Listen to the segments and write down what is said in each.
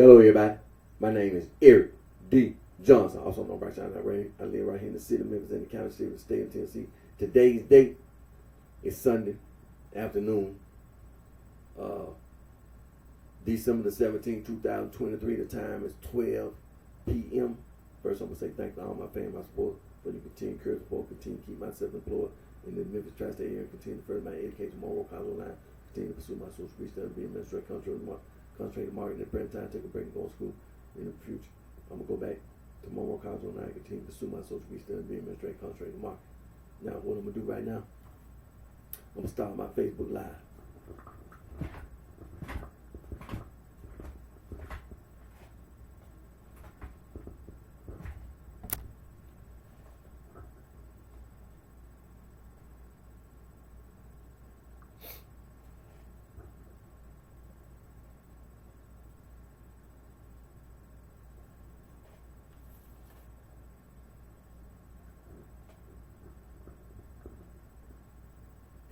Hello, everybody. My name is Eric D. Johnson, also known as BrightShine. I live right here in the city of Memphis, in the county seat of the state of Tennessee. Today's date is Sunday afternoon, December the 17th, 2023. The time is 12 p.m. First, I'm going to say thank you to all my family, my support, for the continued encourage support, continue to keep myself employed in the Memphis tri-state area, continue to further my education, more college online, continue to pursue my social research, be administrative, concentrate market in the present time, take a break and go to school in the future. I'm going to go back to more college online, continue to pursue my social research, be administrative, concentrate market. Now, what I'm going to do right now, I'm going to start my Facebook Live.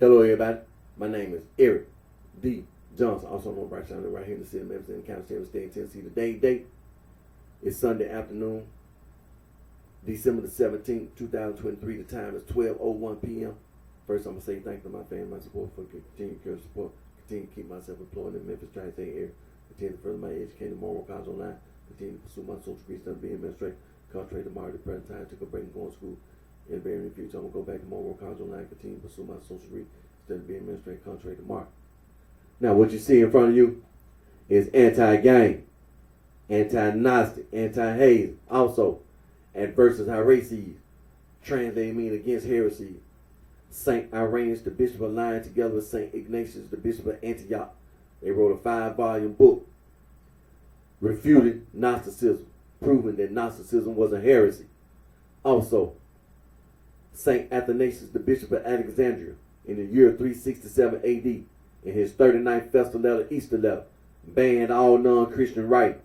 Hello, everybody. My name is Eric D. Johnson, also known as BrightShine, right here in the city of Memphis, in the county seat of the state of Tennessee. Today's date is Sunday afternoon, December the 17th, 2023. The time is 12:01 p.m. First, I'm going to say thank you to my family, my support, for continued encourage support, continue to keep myself employed in the Memphis tri-state area, continue to further my education, more college online, continue to pursue my social research, be administrative, concentrate tomorrow at the present time, take a break and go to school. In the very near future, I'm going to go back to more college online, continue to pursue my social research, instead of being administrative, contrary to mark. Now, what you see in front of you is anti-gang, anti-Gnostic, anti-Haze, also adversus heresies, translated mean against heresy. Saint Irenaeus, the Bishop of Lyons, together with Saint Ignatius, the Bishop of Antioch, they wrote a 5-volume book refuting Gnosticism, proving that Gnosticism was a heresy. Also, Saint Athanasius, the Bishop of Alexandria, in the year 367 AD, in his 39th festal letter, Easter letter, banned all non-Christian writing.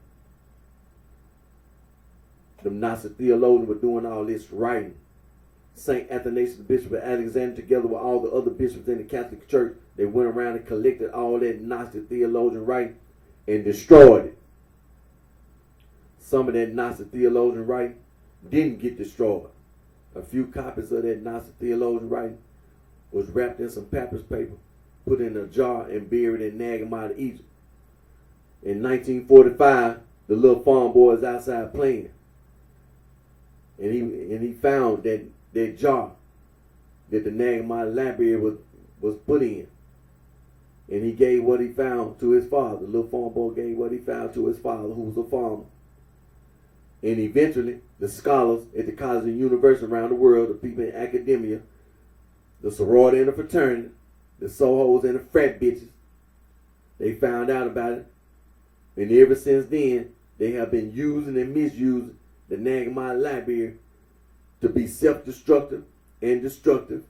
The Gnostic theologians were doing all this writing. Saint Athanasius, the Bishop of Alexandria, together with all the other bishops in the Catholic Church, they went around and collected all that Gnostic theologian writing and destroyed it. Some of that Gnostic theologian writing didn't get destroyed. A few copies of that Gnostic theologian writing was wrapped in some papyrus paper, put in a jar, and buried in Nagama, Egypt. In 1945, the little farm boy was outside playing, and he found that jar that the Nagama library was put in, and he gave what he found to his father. The little farm boy gave what he found to his father, who was a farmer. And eventually, the scholars at the colleges and universities around the world, the people in academia, the sorority and the fraternity, the sohos and the frat bitches, they found out about it. And ever since then, they have been using and misusing the Nagama library to be self-destructive and destructive.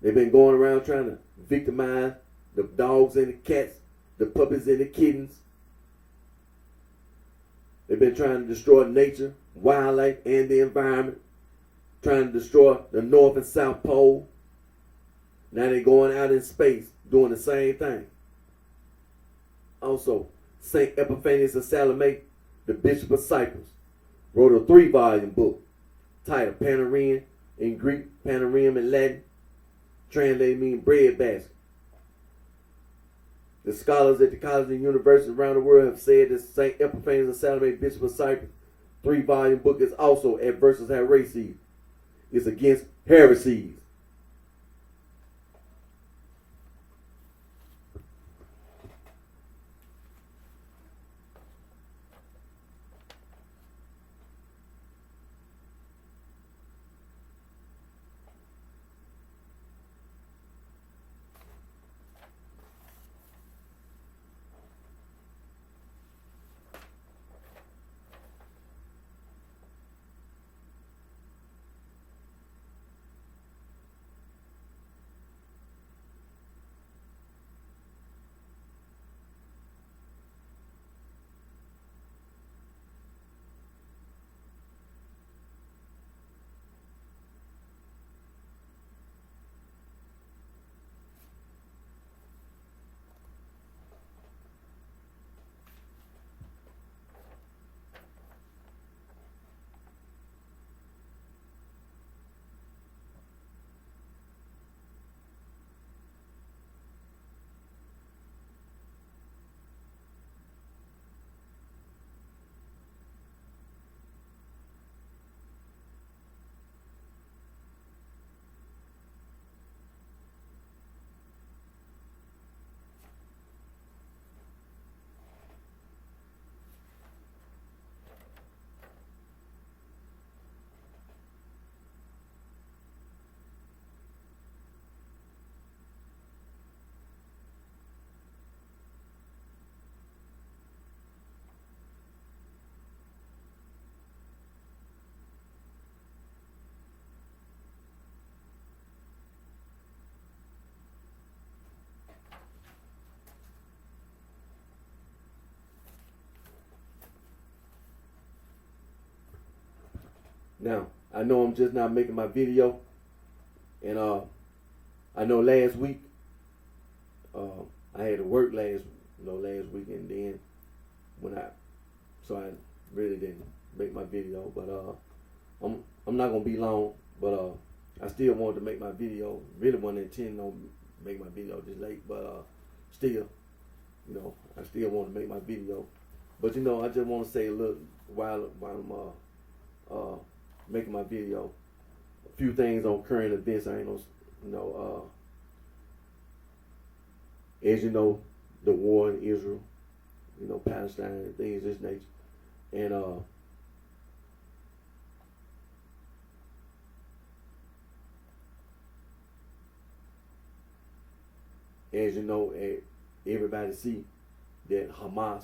They've been going around trying to victimize the dogs and the cats, the puppies and the kittens. They've been trying to destroy nature, wildlife, and the environment. Trying to destroy the North and South Pole. Now they're going out in space doing the same thing. Also, St. Epiphanius of Salome, the Bishop of Cyprus, wrote a 3-volume book titled Panarium in Greek, Panarium in Latin, translated meaning bread basket. The scholars at the colleges and universities around the world have said that St. Epiphanius of Salome, Bishop of Cyprus, 3-volume book is also adversus heresies. It's against heresies. Now, I know I'm just now making my video, and I know last week I had to work last week, and then so I really didn't make my video. But I'm not gonna be long, but I still wanted to make my video. Really wasn't intending on make my video this late, but still, I still want to make my video. But I just want to say a little while I'm making my video, a few things on current events. I ain't no, as you know, the war in Israel, Palestine and things of this nature, and as you know, everybody see that Hamas,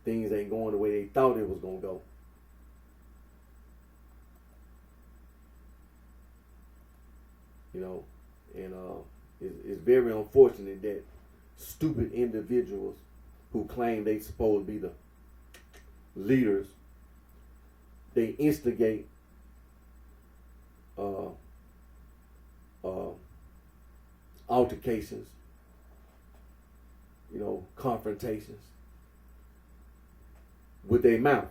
things ain't going the way they thought it was gonna go. And it's very unfortunate that stupid individuals who claim they supposed to be the leaders, they instigate altercations, confrontations with their mouth.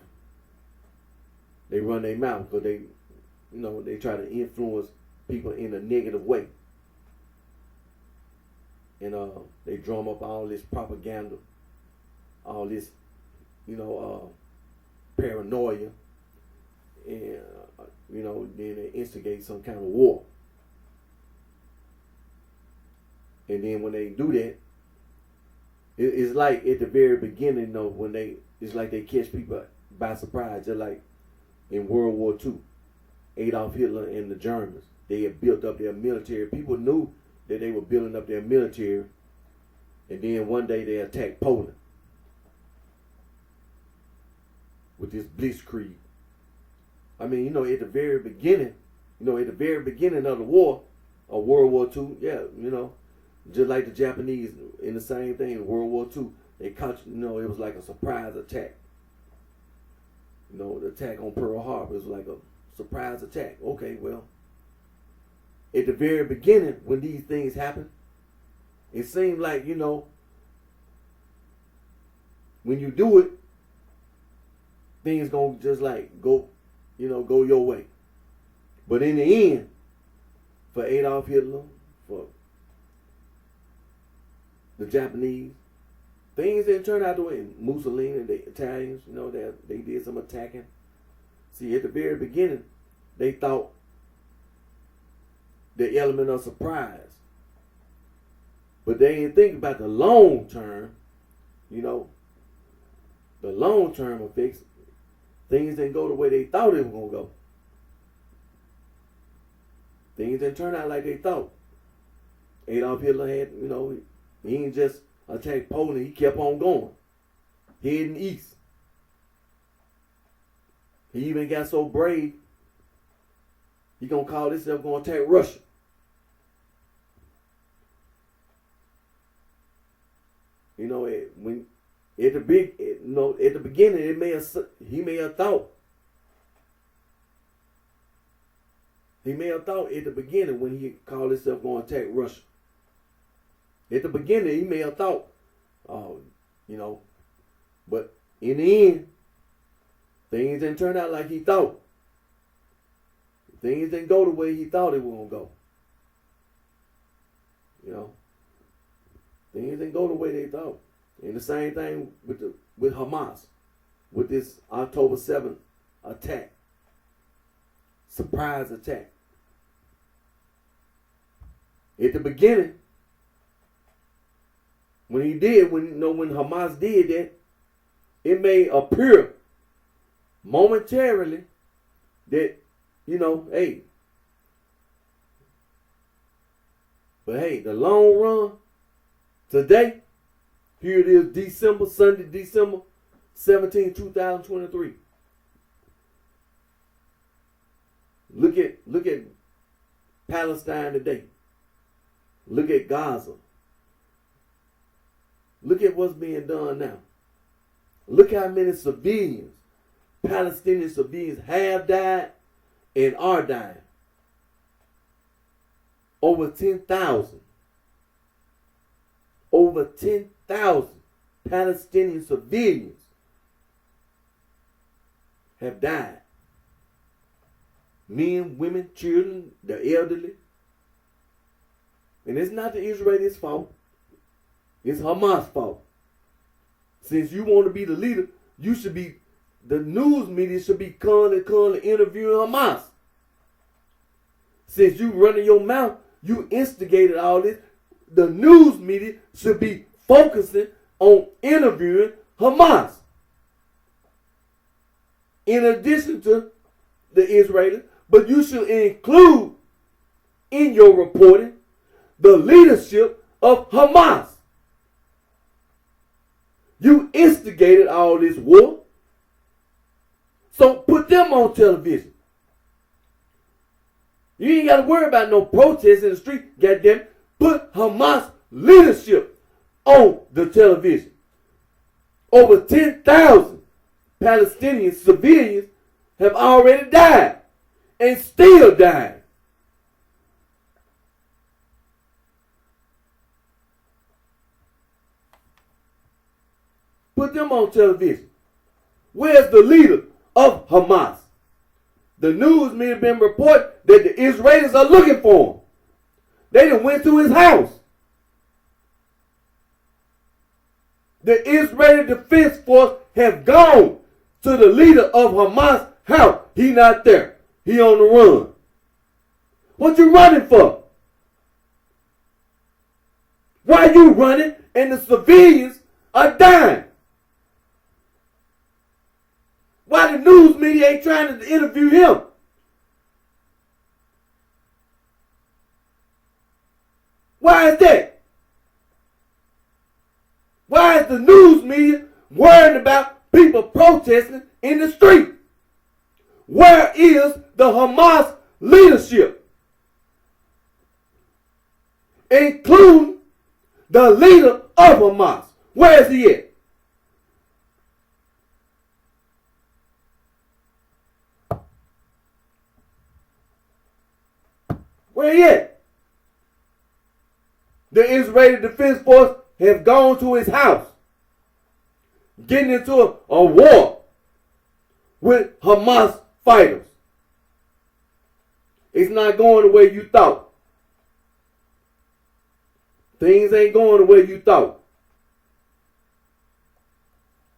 They run their mouth because they try to influence people in a negative way. And they drum up all this propaganda, all this, paranoia, and then they instigate some kind of war. And then when they do that, it's like at the very beginning, it's like they catch people by surprise, just like in World War II, Adolf Hitler and the Germans. They had built up their military. People knew that they were building up their military, and then one day they attacked Poland with this blitzkrieg. I mean, at the very beginning, of the war, of World War II, just like the Japanese in the same thing in World War II, they caught, it was like a surprise attack. The attack on Pearl Harbor was like a surprise attack. Okay, well, at the very beginning, when these things happen, it seemed like, when you do it, things gonna just like go your way. But in the end, for Adolf Hitler, for the Japanese, things didn't turn out the way. Mussolini, the Italians, they did some attacking. See, at the very beginning, they thought the element of surprise. But they didn't think about the long term, the long term effects. Things didn't go the way they thought it was going to go. Things didn't turn out like they thought. Adolf Hitler had, he didn't just attack Poland, he kept on going, heading east. He even got so brave, he gonna call himself gonna attack Russia. At the beginning, he may have thought at the beginning when he called himself gonna attack Russia. At the beginning, he may have thought, but in the end, things didn't turn out like he thought. Things didn't go the way he thought it was going to go. Things didn't go the way they thought. And the same thing with Hamas, with this October 7th attack, surprise attack. At the beginning, when Hamas did that, it may appear momentarily that, hey. But hey, the long run, today, here it is, Sunday, December 17, 2023. Look at Palestine today. Look at Gaza. Look at what's being done now. Look how many civilians Palestinian civilians have died and are dying. Over 10,000. Over 10,000 Palestinian civilians have died. Men, women, children, the elderly. And it's not the Israelis' fault. It's Hamas' fault. Since you want to be the leader, you should be, the news media should be calling interviewing Hamas. Since you running your mouth, you instigated all this, the news media should be focusing on interviewing Hamas. In addition to the Israelis, but you should include in your reporting the leadership of Hamas. You instigated all this war. So put them on television. You ain't got to worry about no protests in the street. Goddamn, put Hamas leadership on the television. Over 10,000 Palestinian civilians have already died and still dying. Put them on television. Where's the leader of Hamas? The news may have been reporting that the Israelis are looking for him. They done went to his house. The Israeli Defense Force have gone to the leader of Hamas' house. He not there. He on the run. What you running for? Why you running and the civilians are dying? Why the news media ain't trying to interview him? Why is that? Why is the news media worried about people protesting in the street? Where is the Hamas leadership? Including the leader of Hamas. Where is he at? Where he at? The Israeli Defense Force have gone to his house, getting into a war with Hamas fighters. It's not going the way you thought. Things ain't going the way you thought.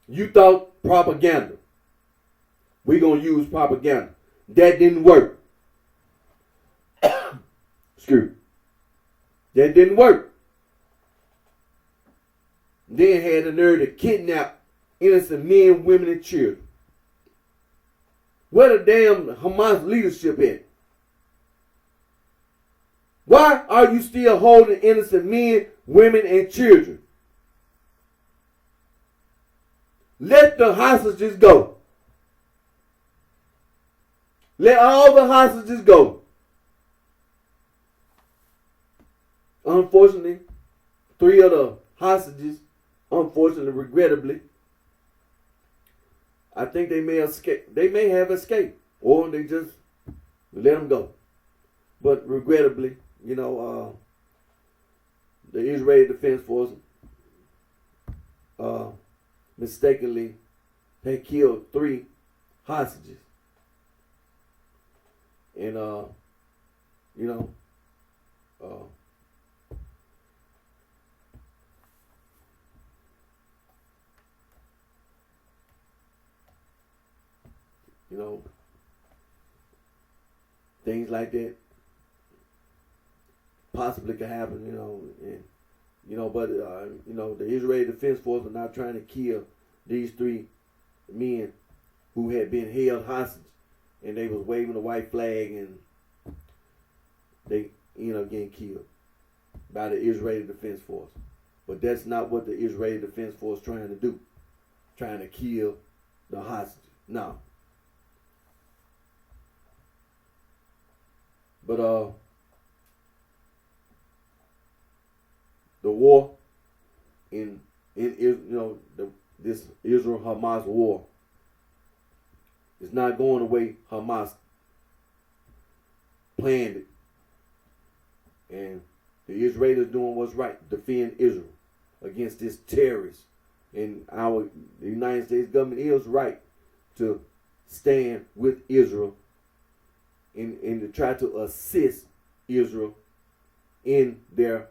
You thought propaganda. We're going to use propaganda. That didn't work. Excuse me. That didn't work. Then had the nerve to kidnap innocent men, women, and children. Where the damn Hamas leadership at? Why are you still holding innocent men, women, and children? Let the hostages go. Let all the hostages go. Unfortunately, 3 of the hostages, regrettably, I think they may escape. They may have escaped, or they just let them go. But regrettably, the Israeli Defense Force mistakenly had killed 3 hostages, and things like that possibly could happen, but the Israeli Defense Force are not trying to kill these 3 men who had been held hostage, and they was waving the white flag, and they ended up getting killed by the Israeli Defense Force. But that's not what the Israeli Defense Force is trying to do. Trying to kill the hostages. No. But the war in this Israel-Hamas war It's not going the way Hamas planned it. And the Israelis doing what's right, defend Israel against this terrorist. And the United States government is right to stand with Israel and to try to assist Israel in their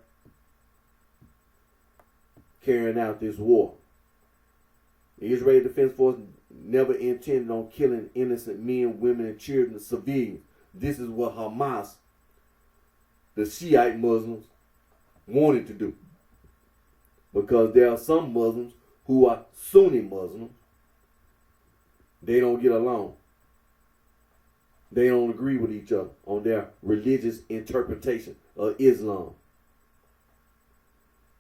carrying out this war. The Israeli Defense Force never intended on killing innocent men, women, and children, civilians. This is what Hamas, the Shiite Muslims, wanted to do. Because there are some Muslims who are Sunni Muslims. They don't get along. They don't agree with each other on their religious interpretation of Islam.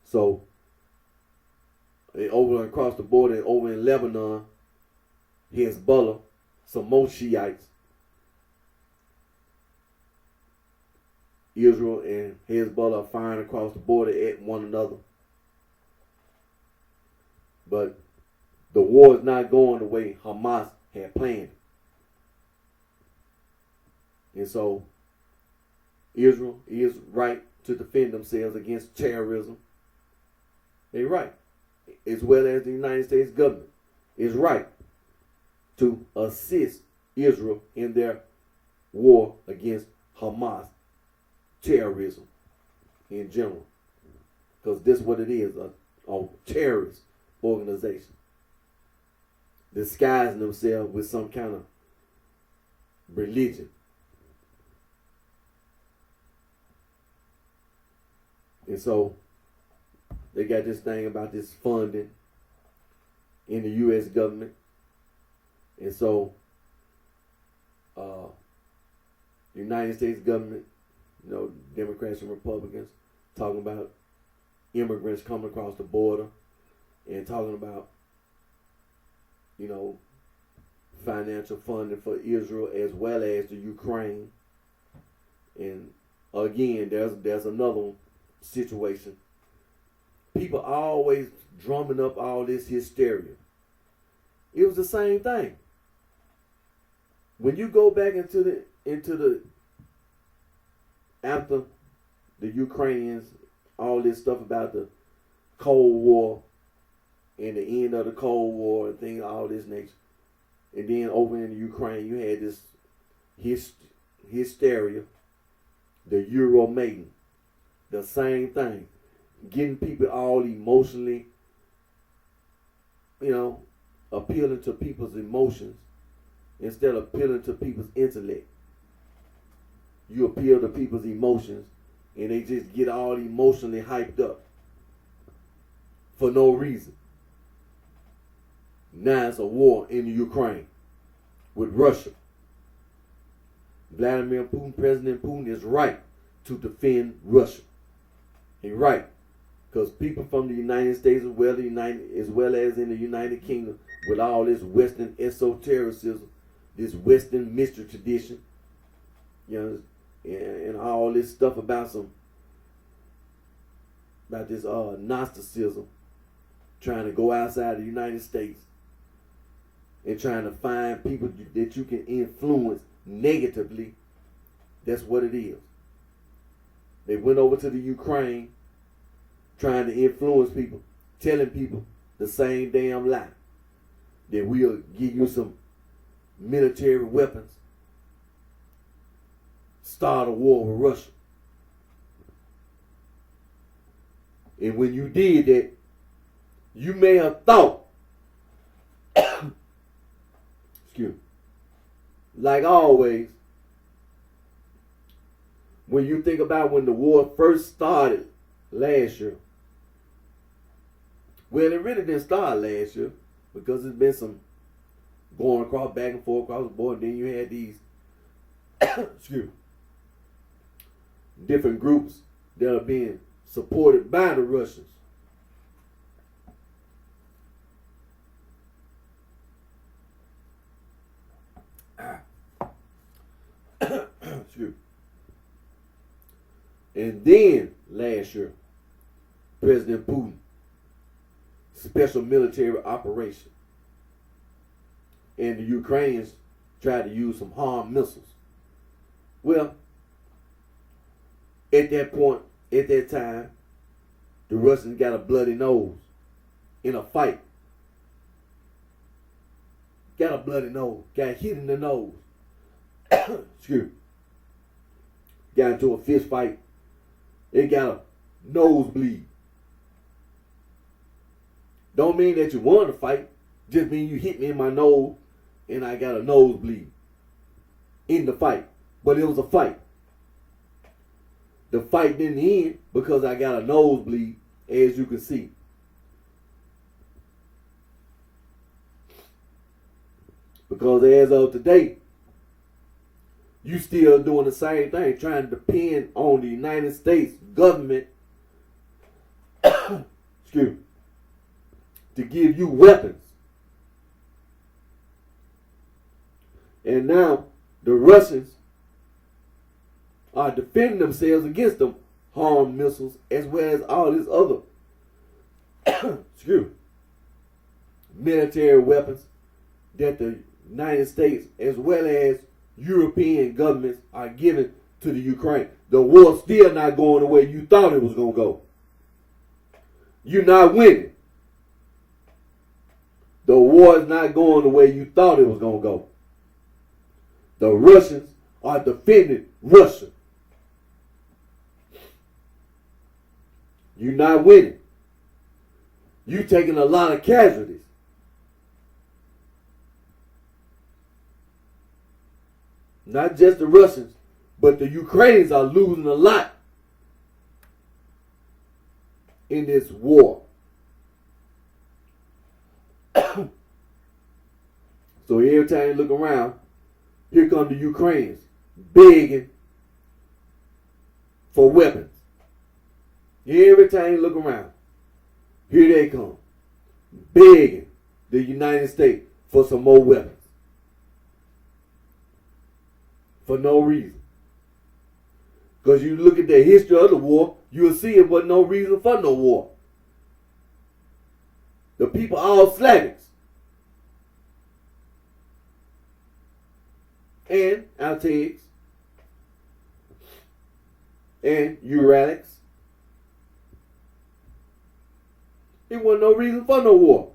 So, over across the border, over in Lebanon, Hezbollah, some more Shiites, Israel and Hezbollah are firing across the border at one another. But the war is not going the way Hamas had planned. And so Israel is right to defend themselves against terrorism. They're right. As well as the United States government is right to assist Israel in their war against Hamas, terrorism in general. Because this is what it is, a terrorist organization disguising themselves with some kind of religion. And so they got this thing about this funding in the U.S. government. And so the United States government, Democrats and Republicans, talking about immigrants coming across the border and talking about, financial funding for Israel as well as the Ukraine. And again, there's another situation. People always drumming up all this hysteria. It was the same thing. When you go back into the after the Ukrainians, all this stuff about the Cold War and the end of the Cold War and things, all this nature. And then over in the Ukraine, you had this hysteria, the Euro mating, the same thing. Getting people all emotionally, appealing to people's emotions instead of appealing to people's intellect. You appeal to people's emotions and they just get all emotionally hyped up for no reason. Now it's a war in the Ukraine with Russia. Vladimir Putin, President Putin, is right to defend Russia. He's right. Because people from the United States as well as in the United Kingdom, with all this Western esotericism, this Western mystery tradition, and all this stuff about this Gnosticism, trying to go outside the United States and trying to find people that you can influence negatively. That's what it is. They went over to the Ukraine trying to influence people, telling people the same damn lie, that we'll give you some military weapons, start a war with Russia. And when you did that, you may have thought, excuse me, like always, when you think about when the war first started last year, well, it really didn't start last year because there's been some going across, back and forth across the board. Then you had these, excuse me, different groups that are being supported by the Russians. Excuse me. And then last year, President Putin, special military operation. And the Ukrainians tried to use some harm missiles. Well, at that point, at that time, the Russians got a bloody nose in a fight. Got a bloody nose. Got hit in the nose. Excuse me. Got into a fist fight. It got a nosebleed. Don't mean that you won the fight. Just mean you hit me in my nose and I got a nosebleed in the fight. But it was a fight. The fight didn't end because I got a nosebleed, as you can see. Because as of today, you still doing the same thing, trying to depend on the United States government excuse me, to give you weapons. And now the Russians are defending themselves against them harm missiles as well as all this other excuse me, military weapons that the United States as well as European governments are giving to the Ukraine. The war's still not going the way you thought it was going to go. You're not winning. The war is not going the way you thought it was going to go. The Russians are defending Russia. You're not winning. You're taking a lot of casualties. Not just the Russians, but the Ukrainians are losing a lot in this war. So every time you look around, here come the Ukrainians begging for weapons. Every time you look around, here they come begging the United States for some more weapons. For no reason. Because you look at the history of the war, you'll see it was no reason for no war. The people are all Slavics. And Altaics. And Uralics. It wasn't no reason for no war.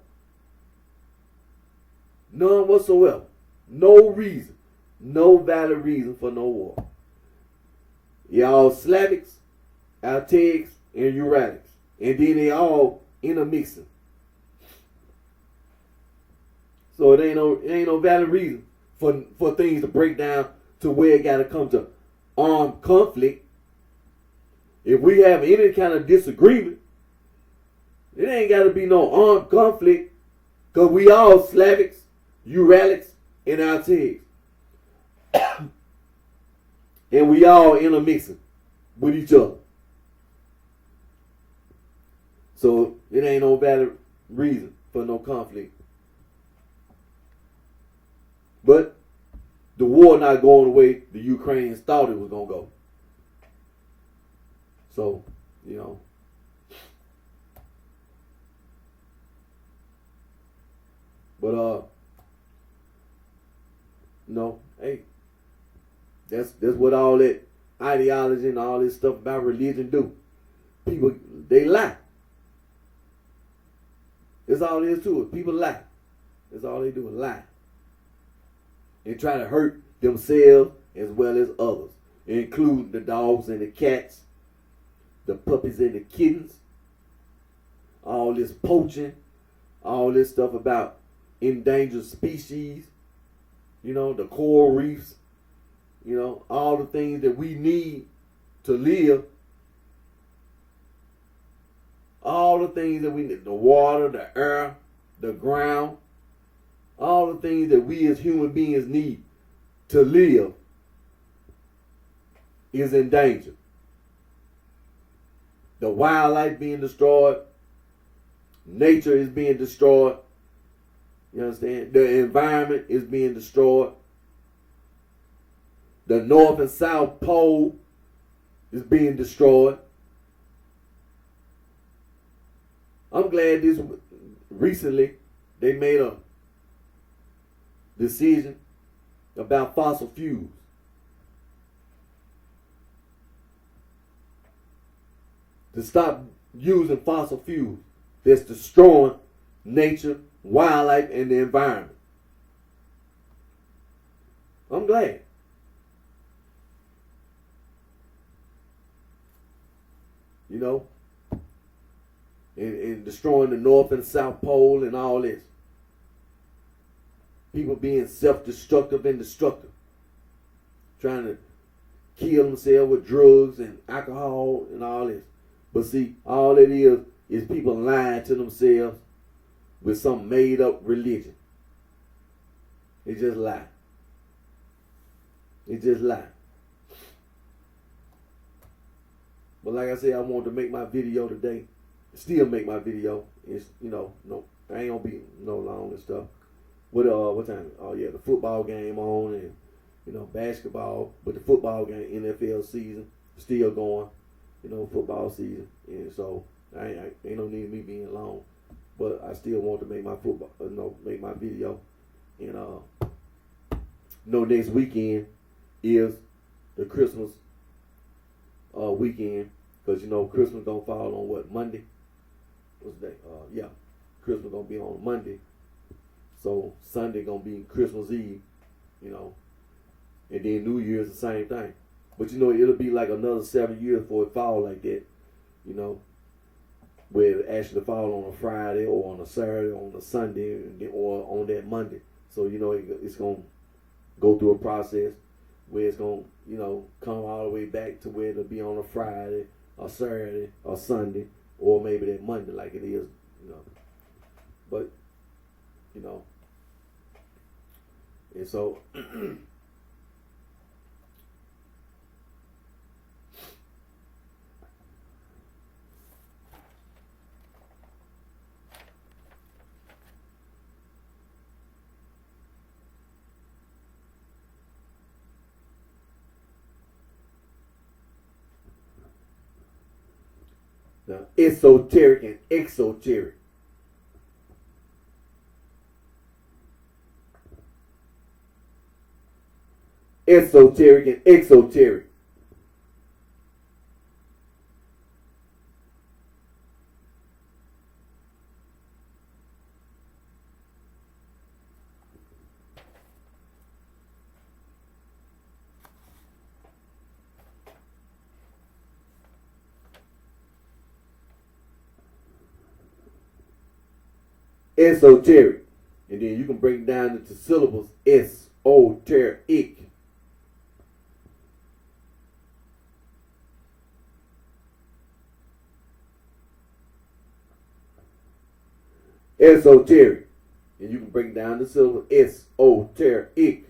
None whatsoever. No reason. No valid reason for no war. Y'all Slavics, Altaics, and Uralics. And then they all intermixing. So it ain't no valid reason for things to break down to where it got to come to armed conflict. If we have any kind of disagreement, it ain't got to be no armed conflict because we all Slavics, Uralics, and Altaics. And we all intermixing with each other. So it ain't no valid reason for no conflict. But the war not going the way the Ukrainians thought it was going to go. So, you know. But, no, hey. That's what all that ideology and all this stuff about religion do. People, they lie. That's all there is to it. People lie. That's all they do is lie. And try to hurt themselves as well as others, including the dogs and the cats, the puppies and the kittens, all this poaching, all this stuff about endangered species, you know, the coral reefs, you know, all the things that we need to live, all the things that we need, the water, the air, the ground, all the things that we as human beings need to live is in danger. The wildlife being destroyed, nature is being destroyed, you understand? The environment is being destroyed. The North and South Pole is being destroyed. I'm glad this recently they made a decision about fossil fuels. To stop using fossil fuels that's destroying nature, wildlife, and the environment. I'm glad. You know, and destroying the North and South Pole and all this. People being self-destructive and destructive. Trying to kill themselves with drugs and alcohol and all this. But see, all it is people lying to themselves with some made up religion. They just lie. They just lie. But like I said, I wanted to make my video today. Still make my video. It's, no, I ain't gonna be no long and stuff. What time? Oh yeah, the football game on and basketball. But the football game, NFL season still going. Football season, and so I ain't no need of me being long. But I still want to make my make my video. And next weekend is the Christmas weekend, because Christmas gonna fall on what, Monday? What's the day? Yeah, Christmas gonna be on Monday. So Sunday gonna be Christmas Eve, and then New Year's the same thing. But it'll be like another 7 years before it fall like that, where it actually fall on a Friday or on a Saturday or on a Sunday or on that Monday. So it's gonna go through a process where it's gonna come all the way back to where it'll be on a Friday, or Saturday, or Sunday, or maybe that Monday like it is, But and so. Now, esoteric and exoteric. Esoteric and exoteric. Esoteric. And then you can break down into syllables. Esoteric. Esoteric. And you can break down the syllable esoteric.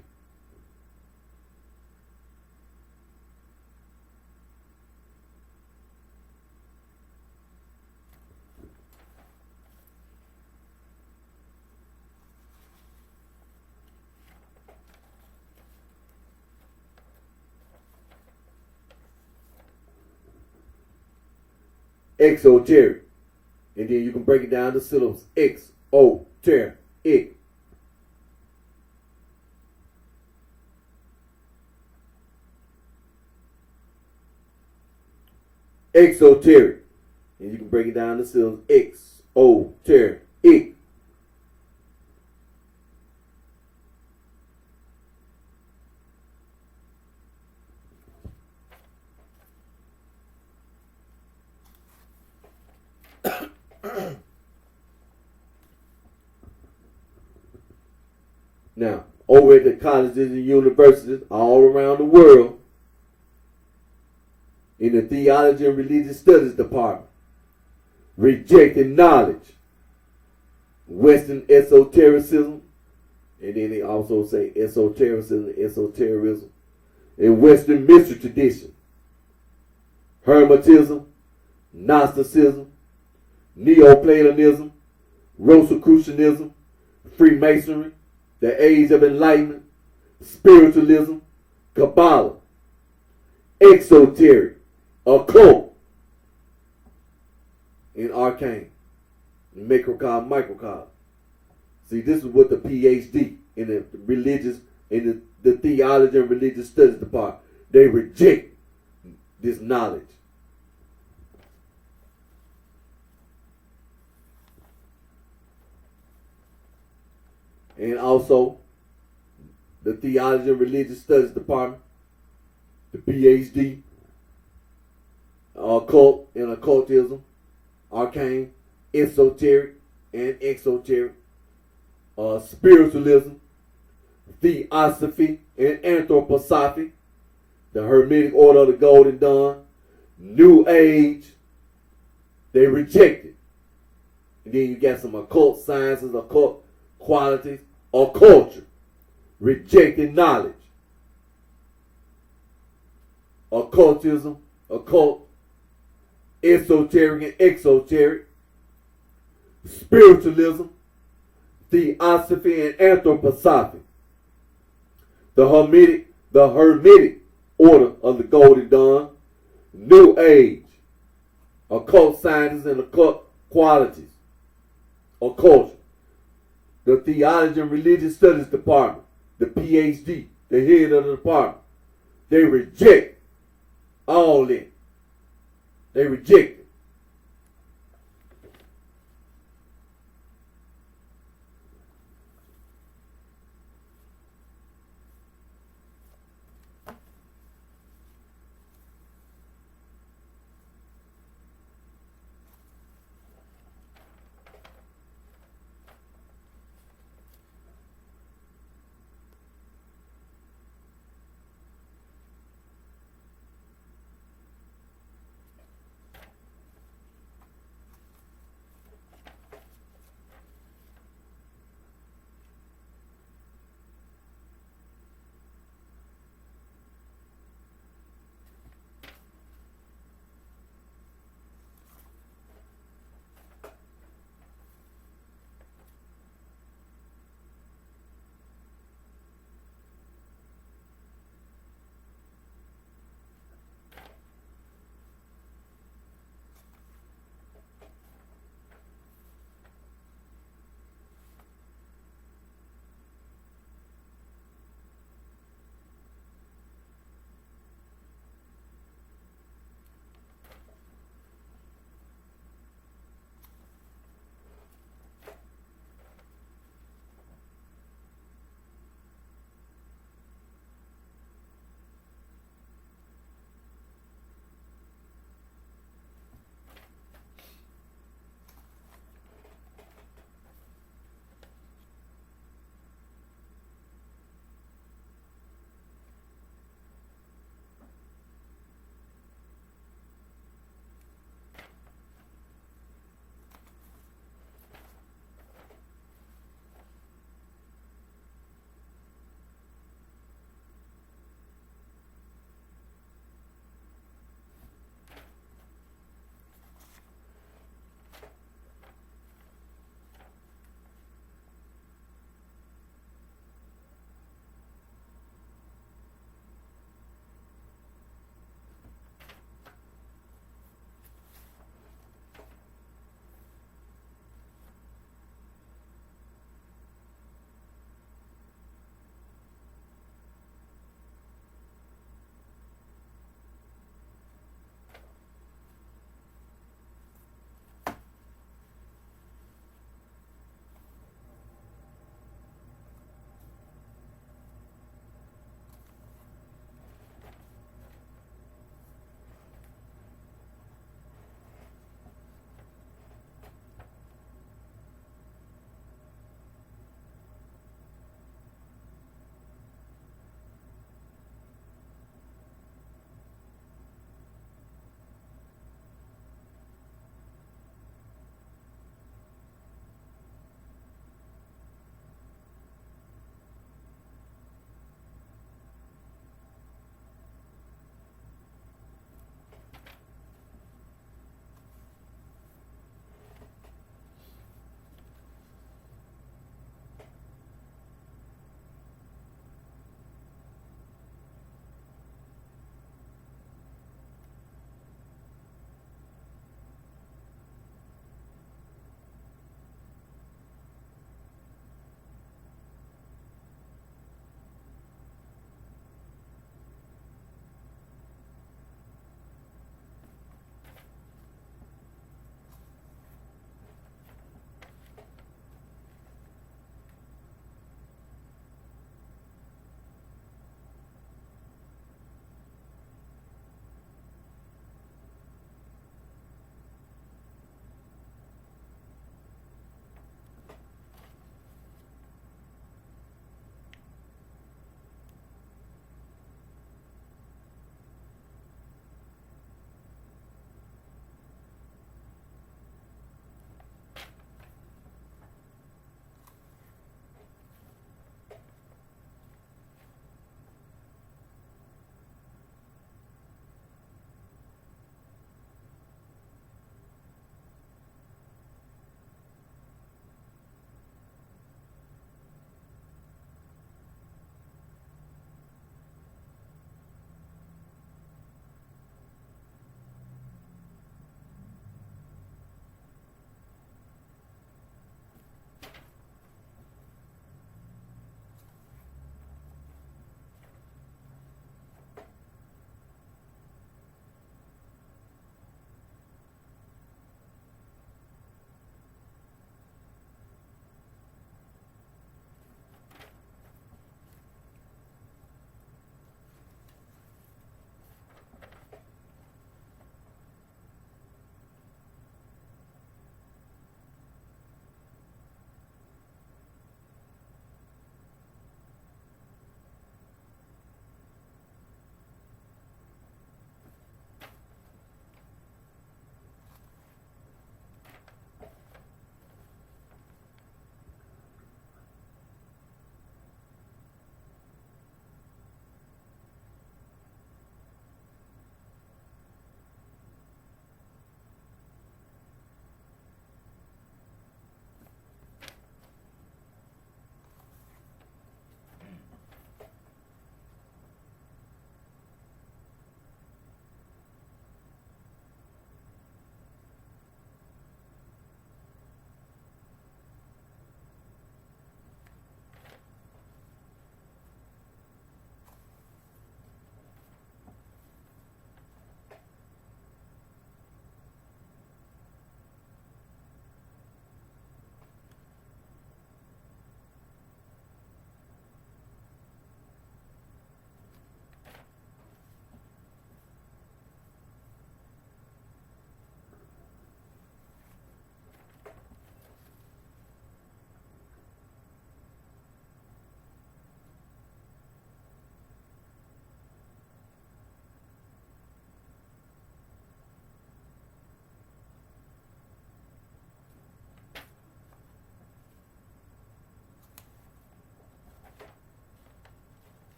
Exoteric. And then you can break it down to syllables. Exoteric. Exoteric. And you can break it down to syllables. Exoteric. Now, over at the colleges and universities all around the world, in the Theology and Religious Studies Department, rejecting knowledge, Western esotericism, and then they also say esotericism, esotericism, and Western mystery tradition, Hermetism, Gnosticism, Neoplatonism, Rosicrucianism, Freemasonry, the Age of Enlightenment, Spiritualism, Kabbalah, Exoteric, Occult, and Arcane, Macrocosm, Microcosm. See, this is what the PhD in the religious in the theology and religious studies department. They reject this knowledge. And also, the theology and religious studies department, the PhD, occult and occultism, arcane, esoteric and exoteric, spiritualism, theosophy and anthroposophy, the Hermetic Order of the Golden Dawn, New Age. They reject it. And then you got some occult sciences, occult qualities, or culture, rejecting knowledge. Occultism, occult, esoteric and exoteric, spiritualism, theosophy and anthroposophy, the Hermetic Order of the Golden Dawn, New Age, occult sciences and occult qualities or culture, the Theology and Religious Studies Department, the PhD, the head of the department. They reject all that. They reject it.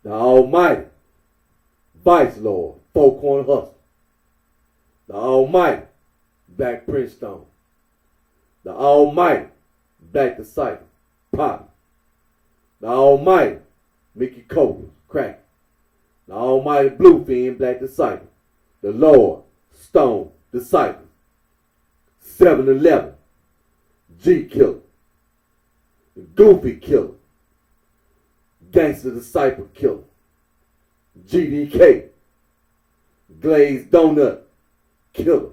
The Almighty Vice Lord, Four Corner Hustler. The Almighty Black Prince Stone. The Almighty Black Disciple, Poppy. The Almighty Mickey Cobra, Crack. The Almighty Bluefin, Black Disciple. The Lord Stone, Disciple. 7-Eleven, G Killer. The Goofy Killer. Gangster Disciple Killer. GDK, Glazed Donut Killer.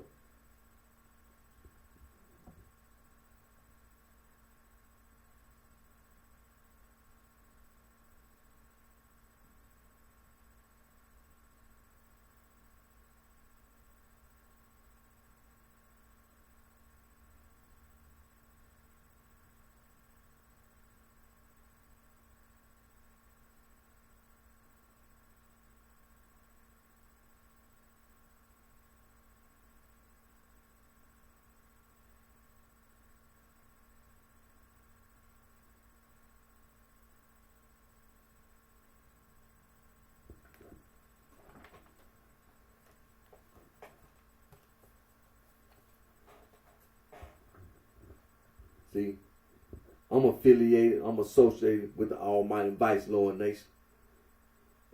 See, I'm affiliated, I'm associated with the Almighty Vice Lord Nation.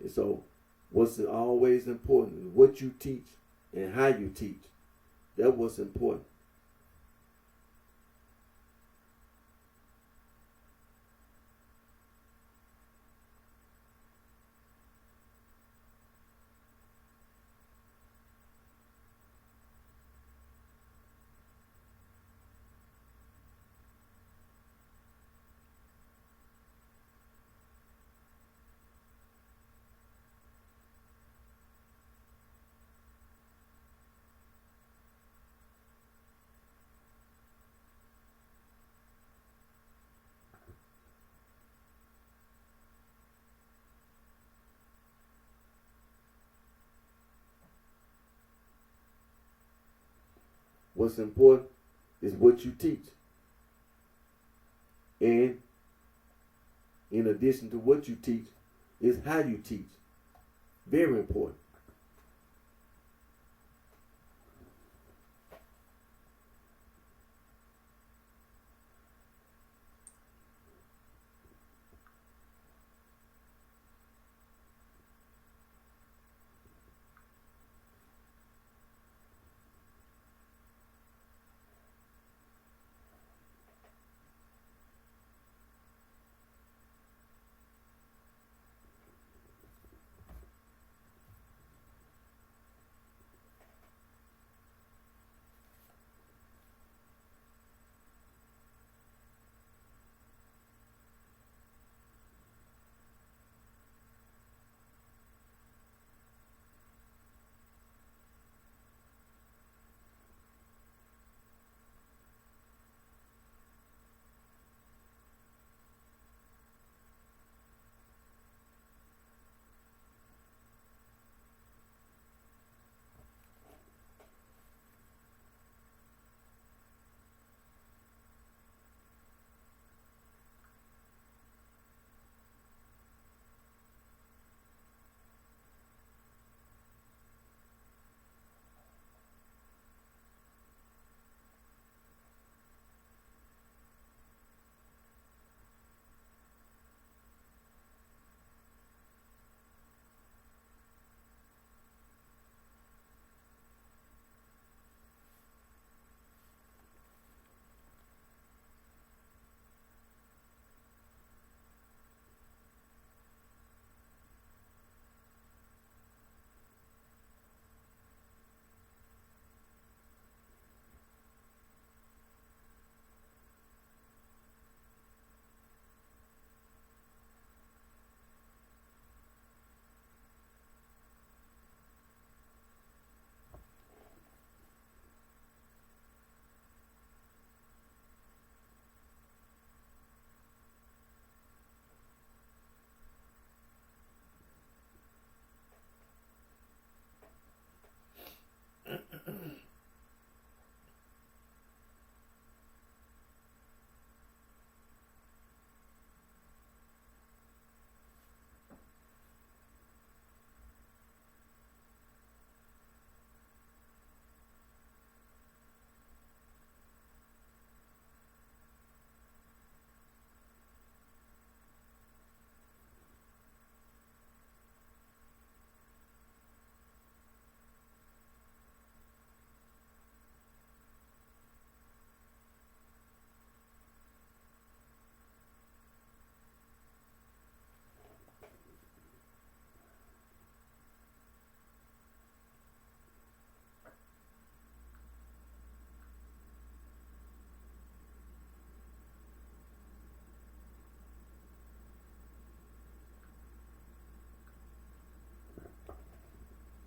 And so, what's always important is what you teach and how you teach. That's what's important. What's important is what you teach. And in addition to what you teach, is how you teach. Very important.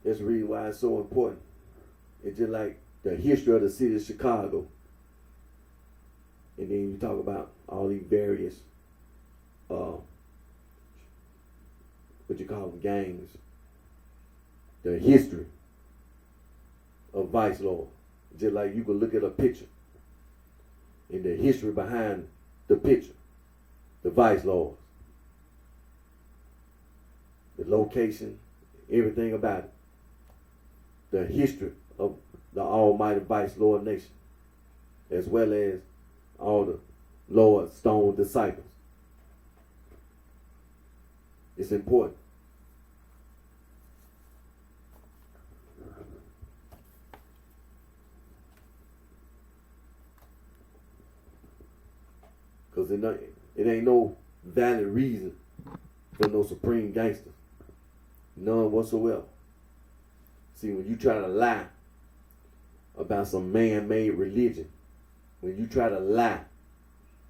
That's the reason why it's so important. It's just like the history of the city of Chicago. And then you talk about all these various, what you call them, gangs. The history of vice lord. Just like you can look at a picture and the history behind the picture, the vice lords, the location, everything about it, the history of the almighty vice lord nation, as well as all the Lord's stone disciples. It's important. Because it ain't no valid reason for no supreme gangster. None whatsoever. See, when you try to lie about some man-made religion, when you try to lie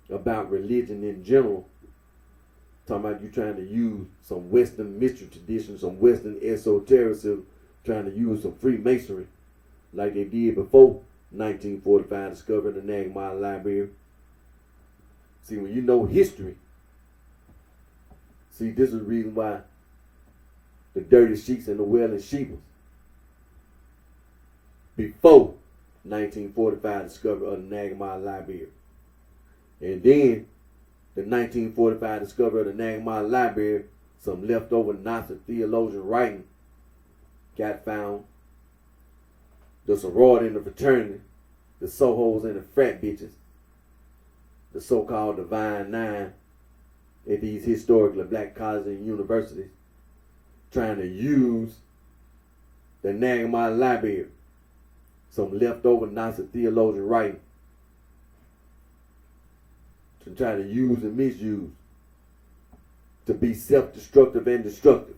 about religion in general, talking about you trying to use some Western mystery tradition, some Western esotericism, trying to use some Freemasonry, like they did before 1945, discovering the Nagmar Library. See, when you know history, see, this is the reason why the dirty sheets and the wailing sheepers, before 1945 discovery of the Nagmar Library. And then the 1945 discovery of the Nagmar Library, some leftover Nazi theologian writing got found. The sorority and the fraternity, the Sohos and the frat bitches, the so-called Divine Nine at these historically black colleges and universities, trying to use the Nagmar Library, some leftover Nazi theologian writing, to try to use and misuse to be self-destructive and destructive.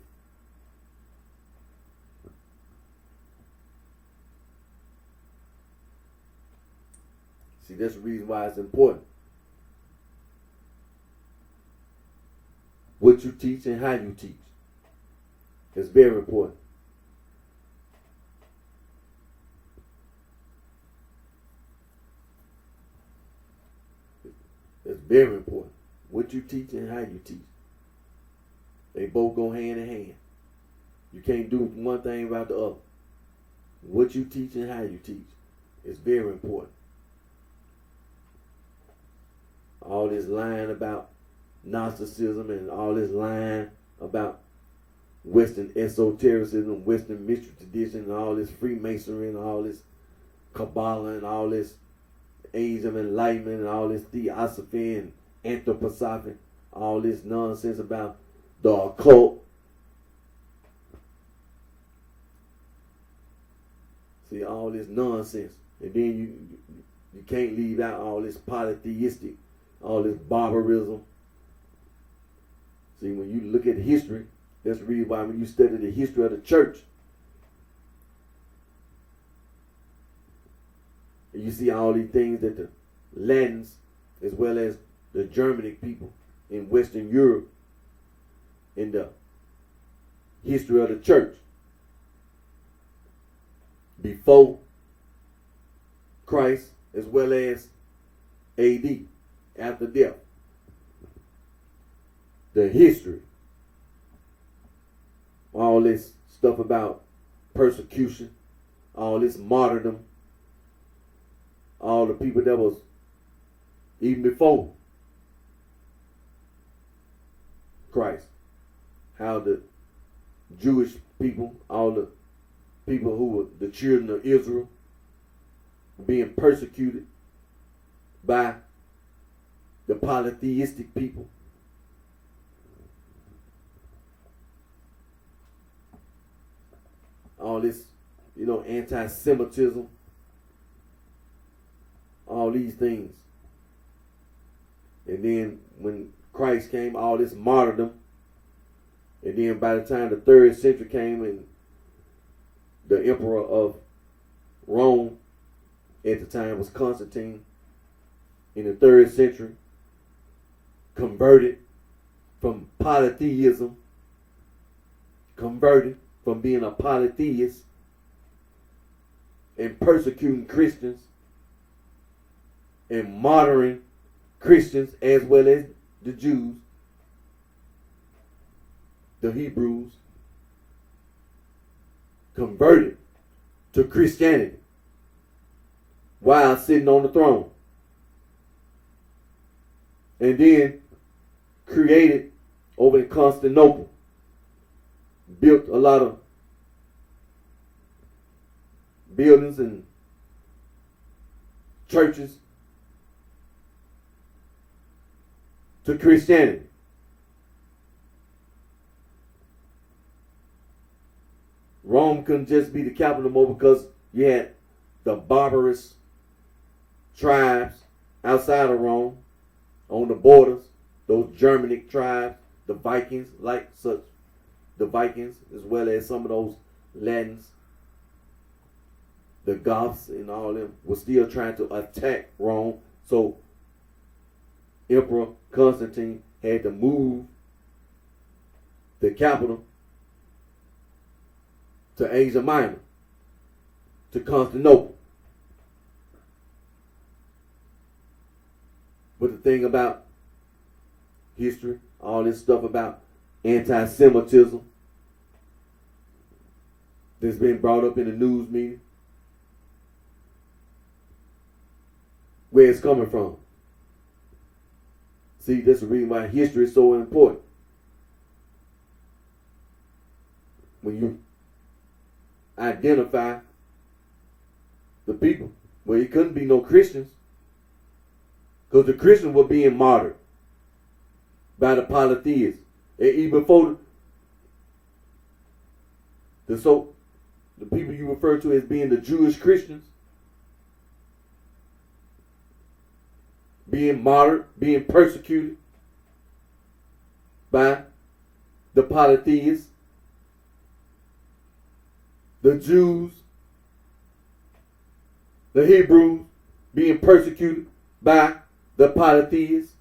See, that's the reason why it's important. What you teach and how you teach. It's very important. It's very important. What you teach and how you teach. They both go hand in hand. You can't do one thing without the other. What you teach and how you teach is very important. All this lying about Gnosticism and all this lying about Western esotericism, Western mystery tradition, and all this Freemasonry and all this Kabbalah and all this Age of Enlightenment and all this Theosophy and Anthroposophy, all this nonsense about the occult. See, all this nonsense. And then you can't leave out all this polytheistic, all this barbarism. See, when you look at history, that's the reason why when you study the history of the church, and you see all these things that the Latins, as well as the Germanic people in Western Europe, in the history of the church, before Christ, as well as AD, after death. The history, all this stuff about persecution, all this martyrdom, all the people that was even before Christ, how the Jewish people, all the people who were the children of Israel, being persecuted by the polytheistic people. All this, anti-Semitism, all these things. And then when Christ came, all this martyrdom. And then by the time the 3rd century came and the emperor of Rome at the time was Constantine, in the 3rd century, converted from polytheism, converted from being a polytheist and persecuting Christians and martyring Christians as well as the Jews, the Hebrews, converted to Christianity while sitting on the throne. And then created over in Constantinople, built a lot of buildings and churches to Christianity. Rome couldn't just be the capital more because you had the barbarous tribes outside of Rome on the borders, those Germanic tribes, the Vikings, like such, the Vikings, as well as some of those Latins, the Goths and all them, were still trying to attack Rome. So Emperor Constantine had to move the capital to Asia Minor, to Constantinople. But the thing about history, all this stuff about anti-Semitism that's been brought up in the news media, where it's coming from. See, that's the reason why history is so important. When you identify the people, well, it couldn't be no Christians, because the Christians were being martyred by the polytheists. And even before the people you refer to as being the Jewish Christians, being martyred, being persecuted by the polytheists, the Jews, the Hebrews being persecuted by the polytheists,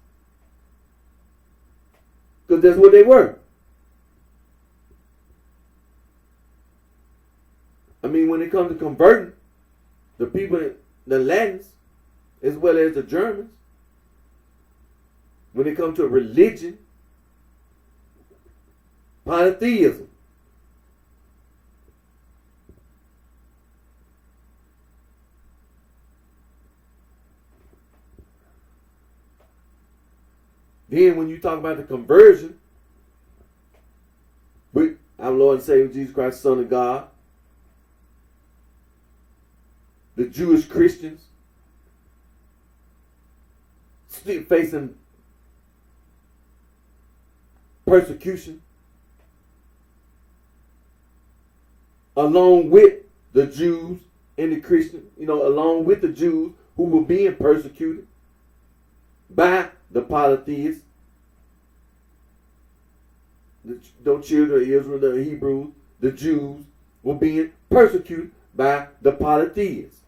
because that's what they were. I mean, when it comes to converting the people, the Latins, as well as the Germans, when it comes to religion, polytheism, then when you talk about the conversion with our Lord and Savior Jesus Christ, Son of God, the Jewish Christians still facing persecution, along with the Jews and the Christians, along with the Jews who were being persecuted by the polytheists, the children of Israel, the Hebrews, the Jews were being persecuted by the polytheists.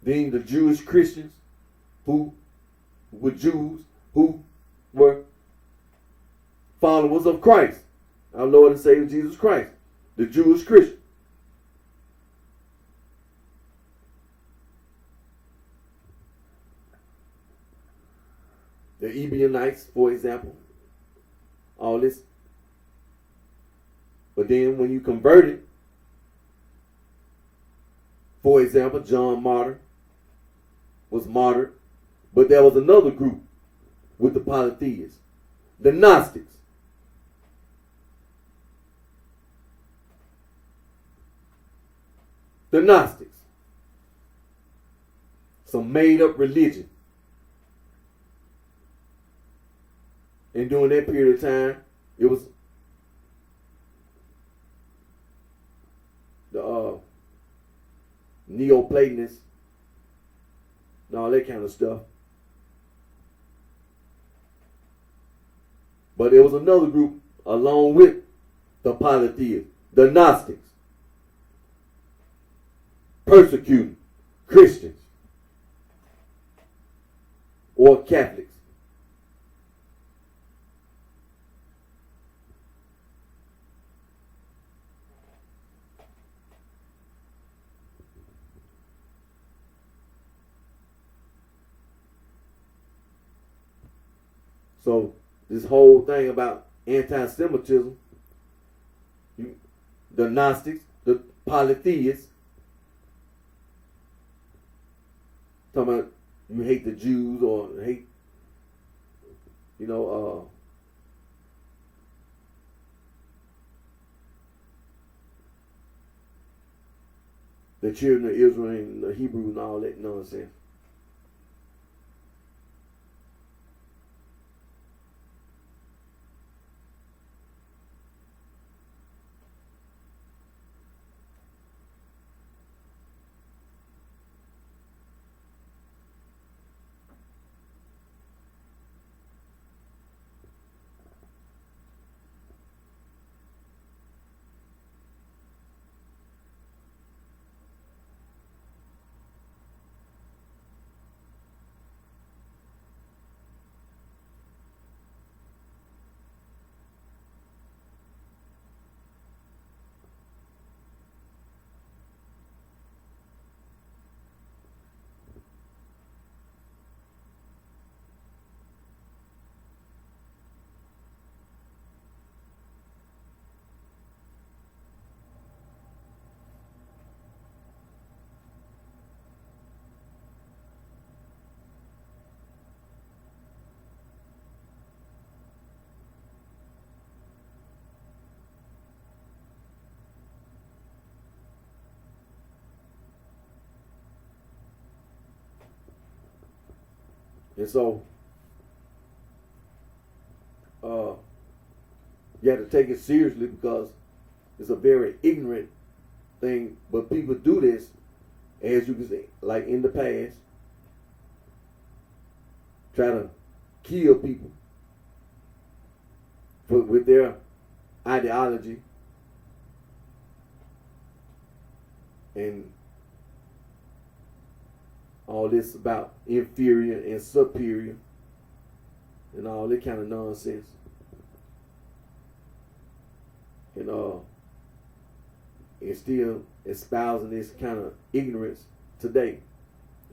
Then the Jewish Christians who were Jews who were followers of Christ, our Lord and Savior Jesus Christ, the Jewish Christians. The Ebionites, for example, all this. But then when you converted, for example, John Martyr was martyred, but there was another group with the polytheists, the Gnostics. The Gnostics. Some made up religion. And during that period of time, it was the Neoplatonists and all that kind of stuff. But there was another group along with the polytheists, the Gnostics, persecuting Christians or Catholics. So this whole thing about anti-Semitism, the Gnostics, the polytheists, talking about you hate the Jews or hate, you know, the children of Israel and the Hebrews and all that nonsense. And so, you have to take it seriously because it's a very ignorant thing. But people do this, as you can see, like in the past, try to kill people with their ideology and all this about inferior and superior and all that kind of nonsense. And it's still espousing this kind of ignorance today.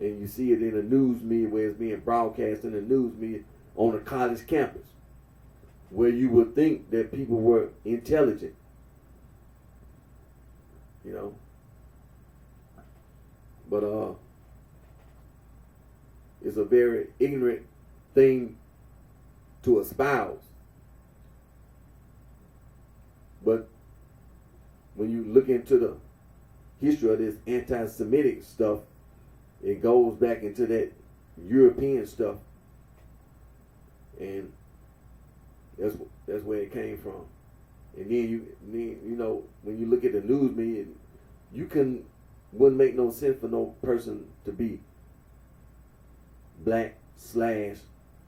And you see it in the news media where it's being broadcast in the news media on a college campus, where you would think that people were intelligent. You know? But it's a very ignorant thing to espouse. But when you look into the history of this anti-Semitic stuff, it goes back into that European stuff, and that's where it came from. And then you know, when you look at the news media, wouldn't make no sense for no person to be black /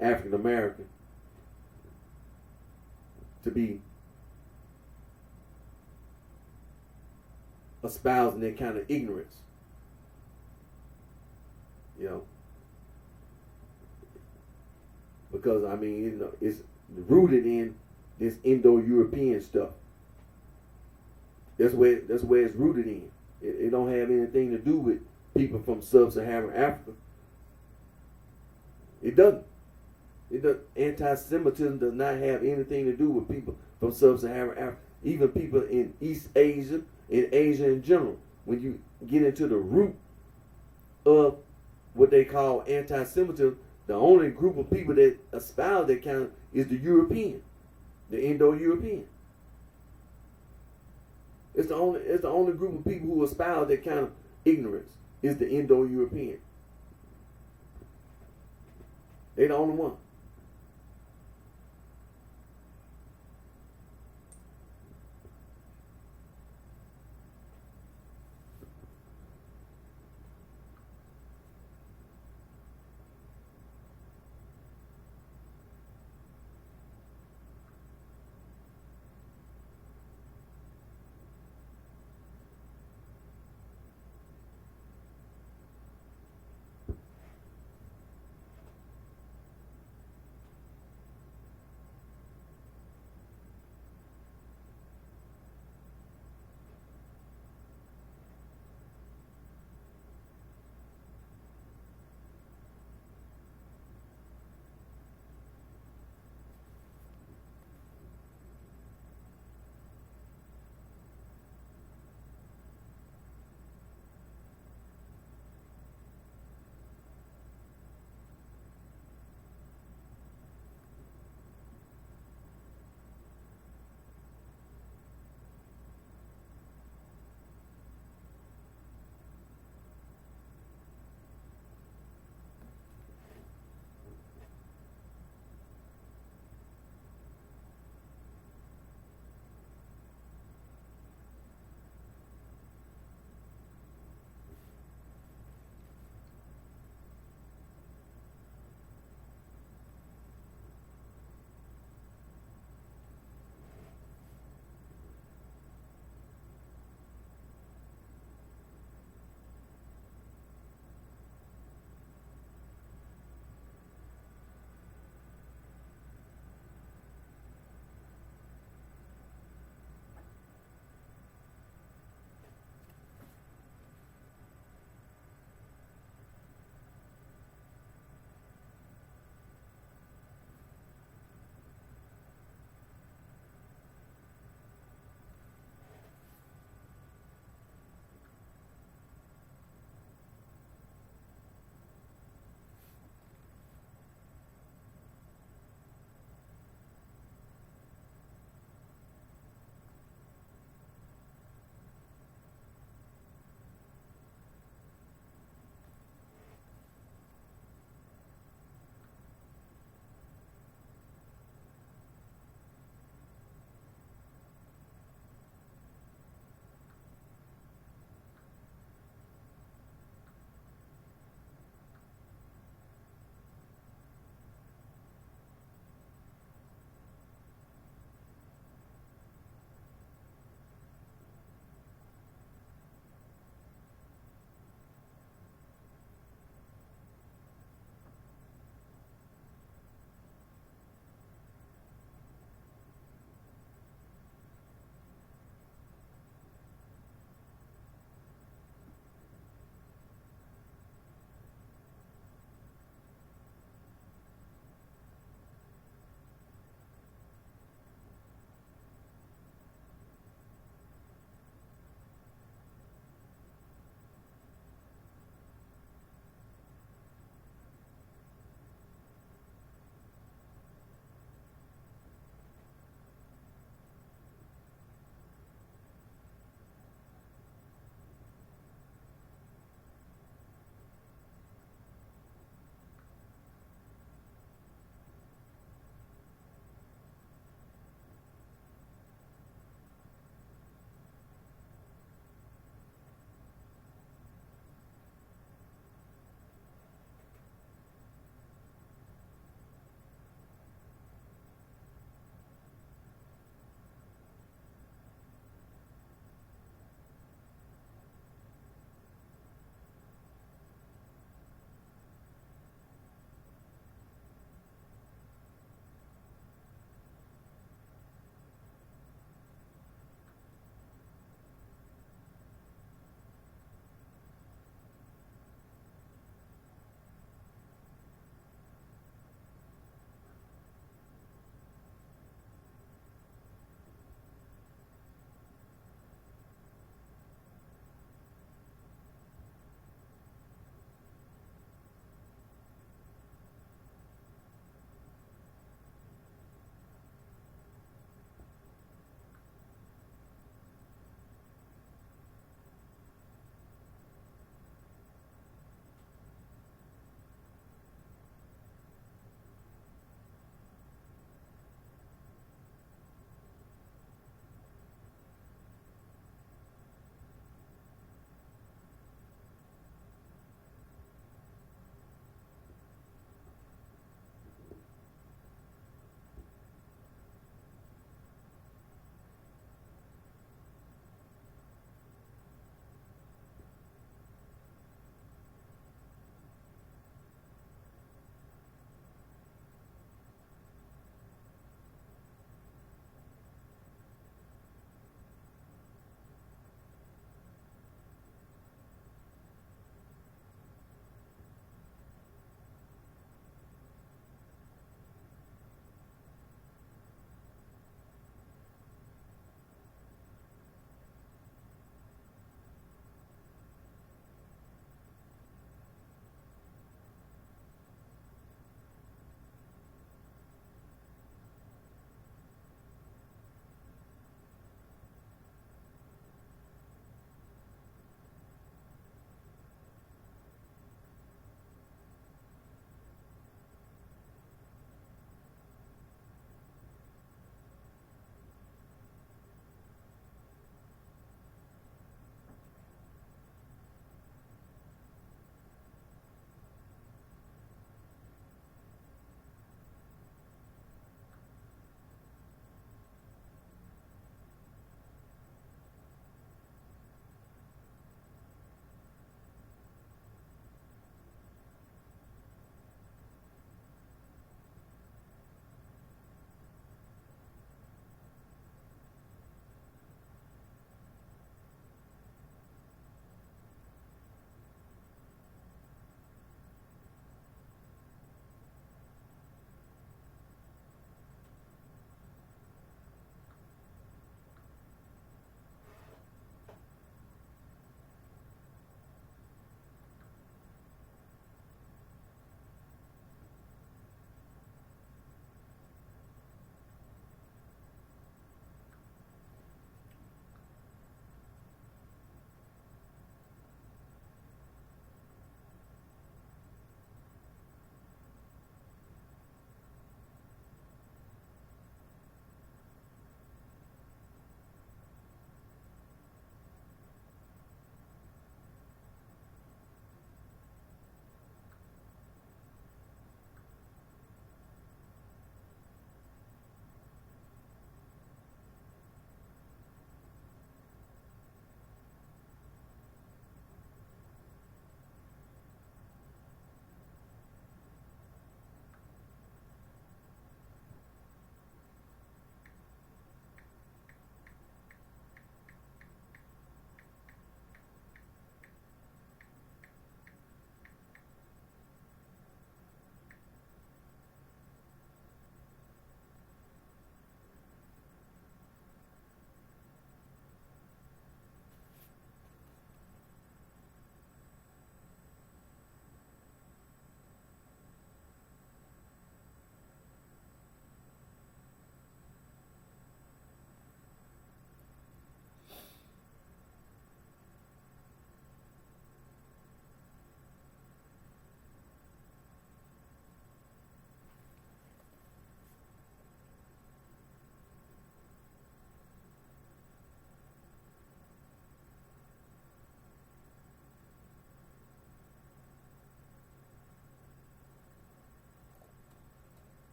African American to be espousing that kind of ignorance. You know, because I mean, you know, it's rooted in this Indo-European stuff. That's where it's rooted in. It don't have anything to do with people from sub-Saharan Africa. It doesn't. Anti-Semitism does not have anything to do with people from sub-Saharan Africa. Even people in East Asia, in Asia in general. When you get into the root of what they call anti-Semitism, the only group of people that espouse that kind is the European, the Indo-European. It's the only group of people who espouse that kind of ignorance is the Indo-European. They're the only one.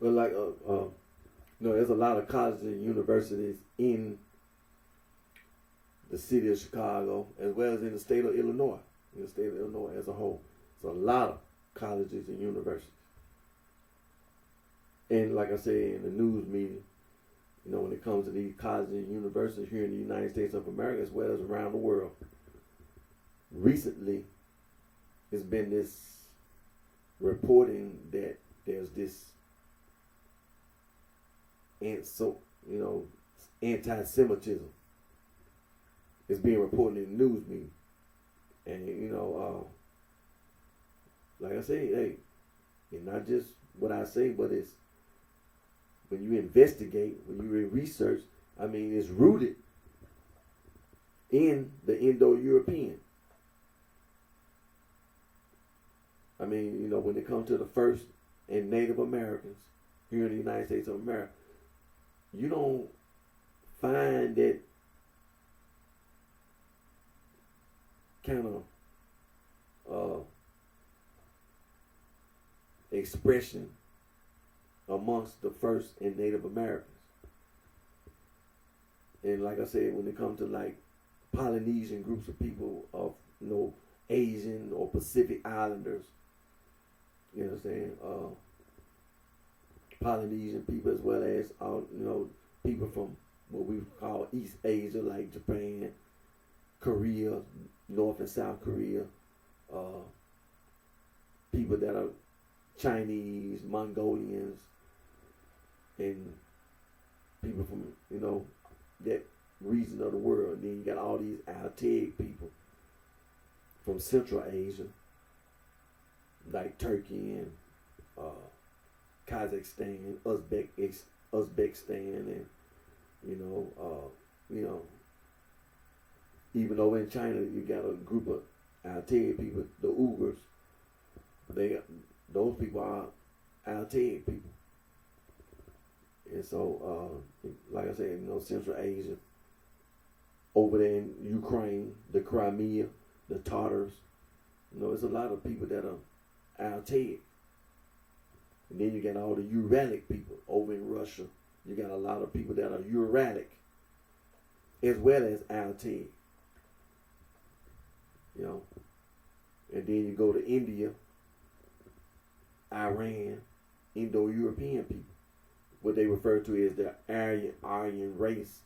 But like, there's a lot of colleges and universities in the city of Chicago, as well as in the state of Illinois, as a whole. It's a lot of colleges and universities. And like I said, in the news media, when it comes to these colleges and universities here in the United States of America, as well as around the world, recently, there's been this reporting that there's this anti-Semitism. It's being reported in the news media. And, like I say, hey, it's not just what I say, but it's when you investigate, when you research, it's rooted in the Indo-European. When it comes to the first and Native Americans here in the United States of America, you don't find that kind of expression amongst the first and Native Americans. And like I said, when it comes to like Polynesian groups of people of Asian or Pacific Islanders, you know what I'm saying? Polynesian people, as well as people from what we call East Asia, like Japan, Korea, North and South Korea, people that are Chinese, Mongolians, and people from that region of the world. And then you got all these Altaic people from Central Asia, like Turkey and Kazakhstan, Uzbekistan, and even over in China, you got a group of Altaic people, the Uyghurs. Those people are Altaic people. And so, like I said, Central Asia, over there in Ukraine, the Crimea, the Tatars, there's a lot of people that are Altaic. And then you got all the Uralic people over in Russia. You got a lot of people that are Uralic, as well as Altaic. And then you go to India, Iran, Indo-European people, what they refer to as the Aryan race.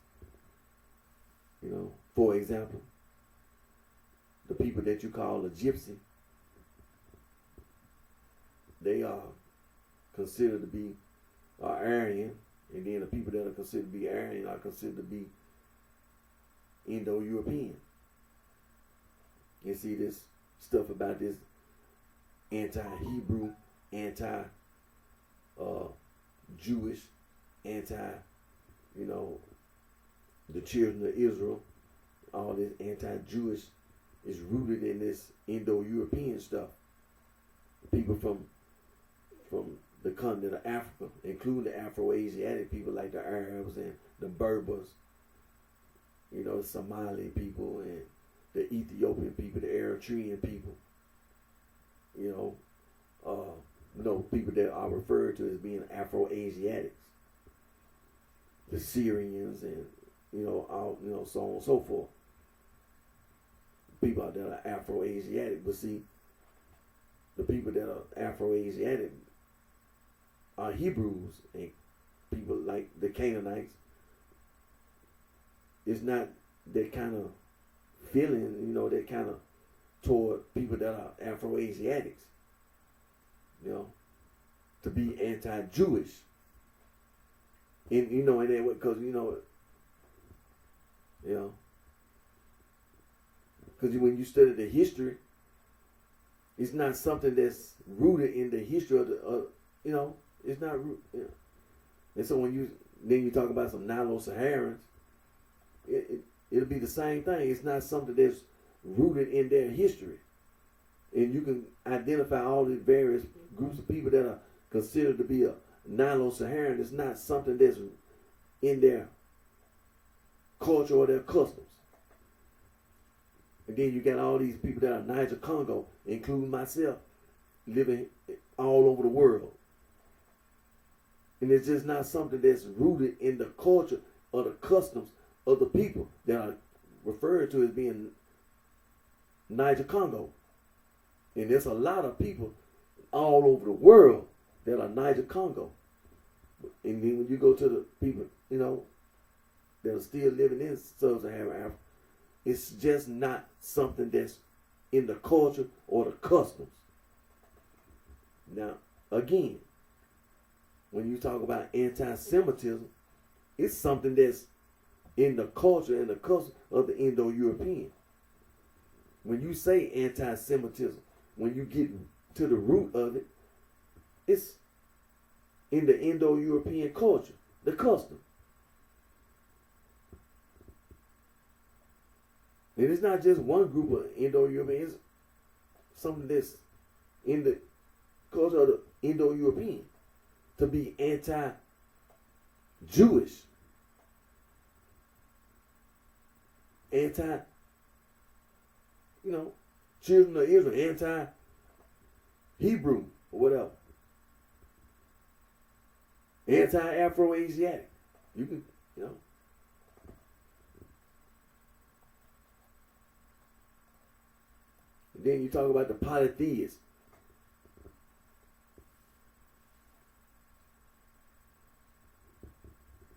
For example, the people that you call a gypsy, they are considered to be Aryan, and then the people that are considered to be Aryan are considered to be Indo-European. You see this stuff about this anti-Hebrew, anti-Jewish, the children of Israel. All this anti-Jewish is rooted in this Indo-European stuff. People from the continent of Africa, including the Afro-Asiatic people like the Arabs and the Berbers, the Somali people and the Ethiopian people, the Eritrean people, people that are referred to as being Afro-Asiatics, the Syrians and, all, so on and so forth. People out there are Afro-Asiatic, but see, the people that are Afro-Asiatic are Hebrews, and people like the Canaanites. It's not that kind of feeling, that kind of toward people that are Afro-Asiatics, to be anti-Jewish. And, in that way, because, because when you study the history, it's not something that's rooted in the history of the, it's not root. And so when you talk about some Nilo-Saharans, it'll be the same thing. It's not something that's rooted in their history. And you can identify all these various groups of people that are considered to be a Nilo-Saharan. It's not something that's in their culture or their customs. And then you got all these people that are Niger Congo, including myself, living all over the world. And it's just not something that's rooted in the culture or the customs of the people that are referred to as being Niger Congo. And there's a lot of people all over the world that are Niger Congo. And then when you go to the people, that are still living in sub-Saharan Africa, it's just not something that's in the culture or the customs. Now, again, when you talk about anti-Semitism, it's something that's in the culture and the custom of the Indo-European. When you say anti-Semitism, when you get to the root of it, it's in the Indo-European culture, the custom. And it's not just one group of Indo-Europeans, it's something that's in the culture of the Indo-European to be anti-Jewish, anti, children of Israel, anti-Hebrew or whatever, anti-Afro-Asiatic. You can, And then you talk about the polytheists.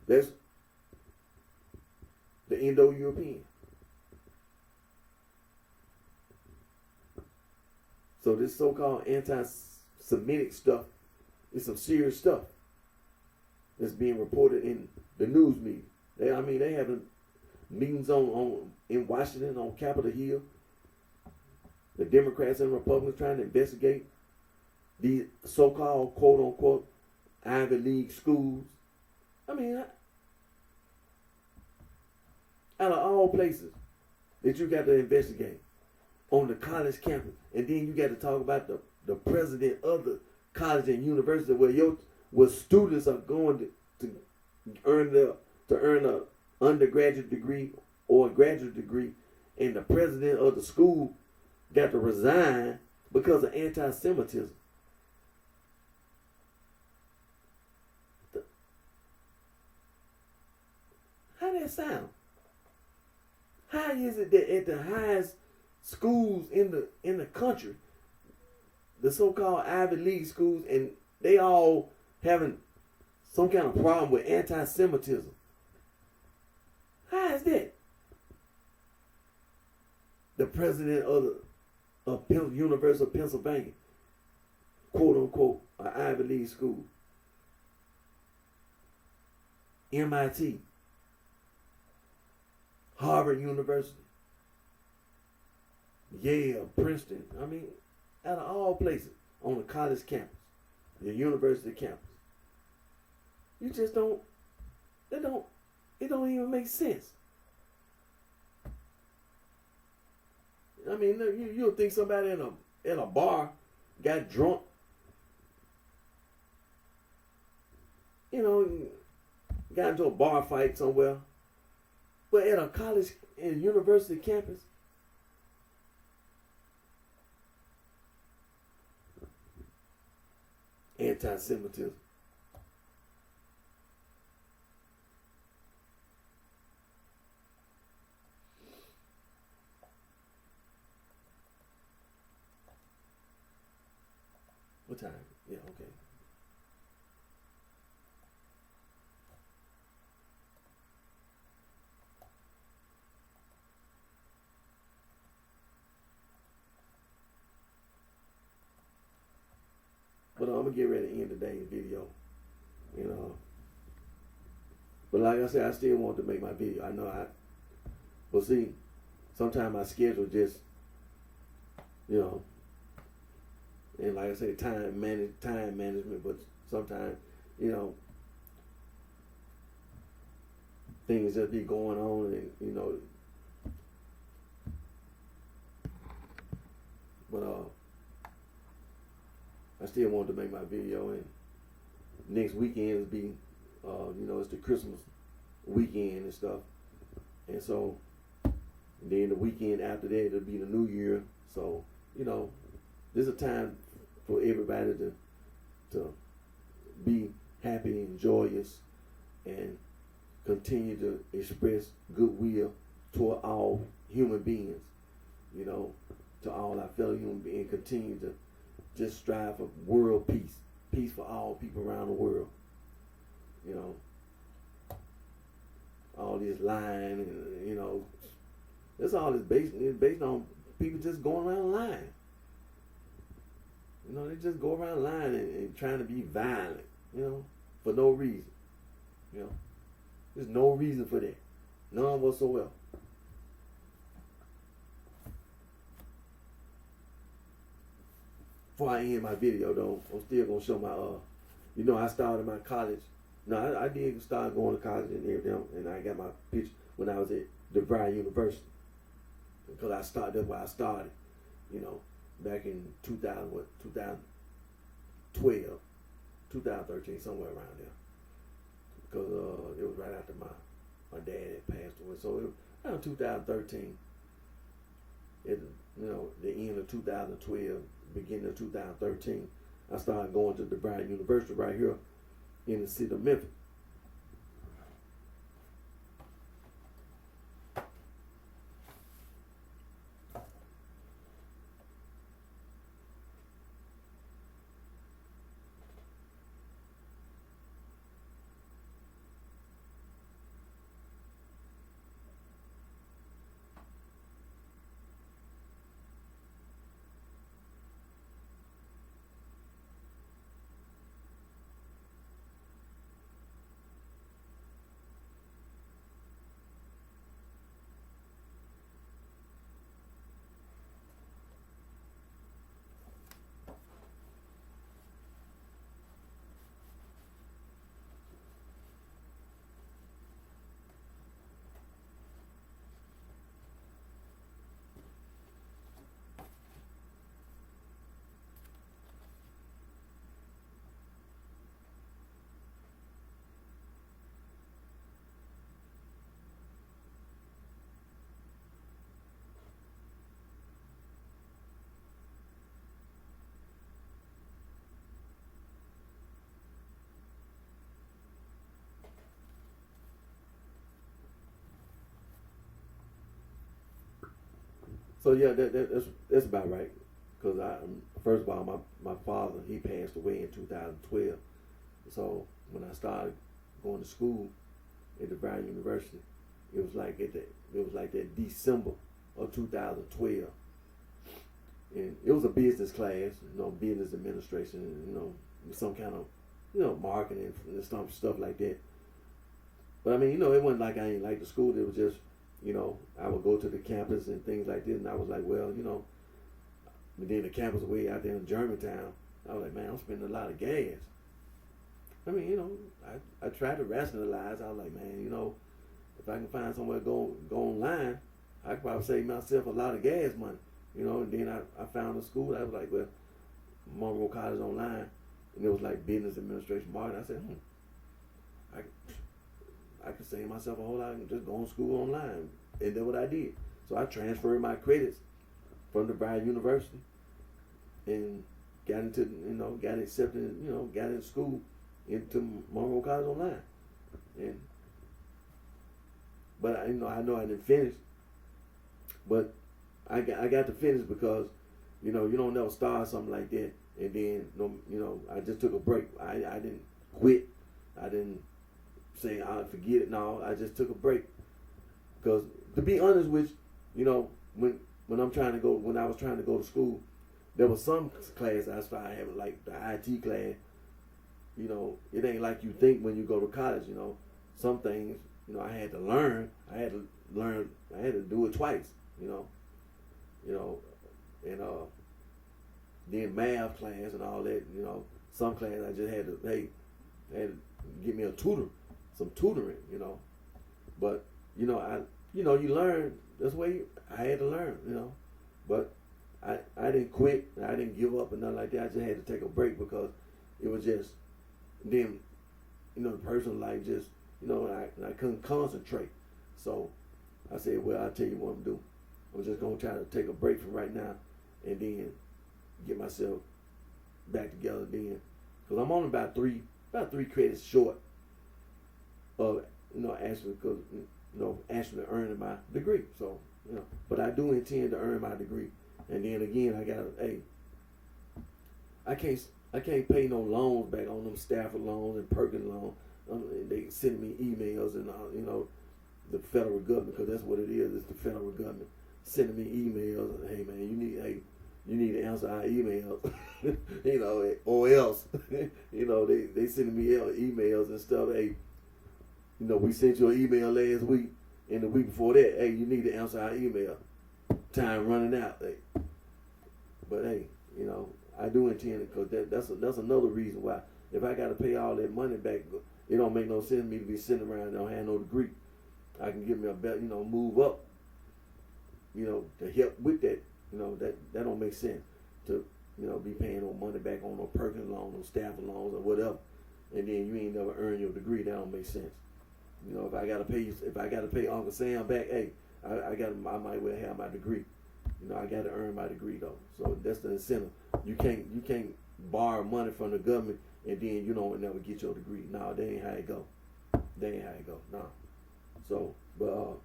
That's the Indo-European. So this so-called anti-Semitic stuff is some serious stuff that's being reported in the news media. They having meetings in Washington on Capitol Hill. The Democrats and Republicans trying to investigate these so-called quote-unquote Ivy League schools. Out of all places that you got to investigate on the college campus, and then you got to talk about the president of the college and university where students are going to earn a undergraduate degree or a graduate degree, and the president of the school got to resign because of anti-Semitism. How that sound? How is it that at the highest schools in the country, the so-called Ivy League schools, and they all having some kind of problem with anti-Semitism? How is that? The president of University of Pennsylvania, quote unquote, an Ivy League school, MIT, Harvard University, Yale, Princeton. Out of all places on the college campus, the university campus. You just don't. It don't even make sense. You'll think somebody in a bar got drunk, got into a bar fight somewhere, but at a college and university campus, anti-Semitism. What time? Yeah, okay. But I'm gonna get ready to end today's video. But like I said, I still want to make my video. I know but see, sometimes my schedule just, and like I say, time management, but sometimes, things just be going on, and but I still want to make my video, and next weekend is be, it's the Christmas weekend and stuff, and so then the weekend after that it'll be the New Year, so this is a time for everybody to be happy and joyous, and continue to express goodwill toward all human beings, you know, to all our fellow human beings, continue to just strive for world peace, peace for all people around the world, you know. All this lying and, you know, that's all it's based on people just going around lying. You know, they just go around lying and trying to be violent, you know, for no reason. You know, there's no reason for that. None whatsoever. Before I end my video, though, I'm still going to show my, you know, I started my college. No, I did start going to college and everything, and I got my picture when I was at DeVry University. Because that's where I started, you know, back in 2012, 2013, somewhere around there. Because it was right after my dad had passed away. So it was around 2013, you know, the end of 2012, beginning of 2013, I started going to DeVry University right here in the city of Memphis. So yeah, that's about right. Because first of all, my father, he passed away in 2012. So when I started going to school at DeVry University, it was like that December of 2012, and it was a business class, you know, business administration, you know, some kind of, you know, marketing and stuff like that. But I mean, you know, it wasn't like I ain't like the school. It was just, you know, I would go to the campus and things like this, and I was like, well, you know, but then the campus way out there in Germantown, I was like, man, I'm spending a lot of gas. I mean, you know, I tried to rationalize. I was like, man, you know, if I can find somewhere to go online, I could probably save myself a lot of gas money, you know. And then I found a school. I was like, well, Monroe College Online, and it was like business administration marketing. I said, I could save myself a whole lot and just go on school online. And that's what I did. So I transferred my credits from DeVry University and got into, you know, got accepted, you know, got in school into Monroe College Online. And but I know I didn't finish. But I got to finish because, you know, you don't never start something like that and then, you know, I just took a break. I didn't quit. I didn't say I'll forget it. No, I just took a break. Because to be honest with you, you know, when I was trying to go to school, there was some class I started having, like the IT class. You know, it ain't like you think when you go to college. You know, some things, you know, I had to learn. I had to do it twice. You know, and then math class and all that. You know, some class I just had to get me a tutor, some tutoring. You know, but you know you learn. That's the way I had to learn. You know, but I didn't quit. I didn't give up and nothing like that. I just had to take a break because it was just then, you know, the personal life just, you know, I couldn't concentrate. So I said, well, I'll tell you what I'm doing. I'm just going to try to take a break from right now and then get myself back together then. Because I'm only about about 3 credits short of, actually earning my degree. So, but I do intend to earn my degree. And then again, I can't pay no loans back on them Stafford loans and Perkins loans. They send me emails and the federal government, because that's what it is. It's the federal government sending me emails. Hey man, you need to answer our emails, or else, they sending me emails and stuff. Hey, we sent you an email last week, and the week before that, hey, you need to answer our email. Time running out. Hey. But hey, I do intend it, because that's another reason why. If I got to pay all that money back, it don't make no sense for me to be sitting around and don't have no degree. I can give me a better, move up, to help with that. That don't make sense to, be paying no money back on no Perkins loan, no Stafford loans or whatever, and then you ain't never earned your degree. That don't make sense. If I gotta pay Uncle Sam back, hey, I might well have my degree. I gotta earn my degree though. So that's the incentive. You can't borrow money from the government and then you don't never get your degree. No, that ain't how it go. No. So, but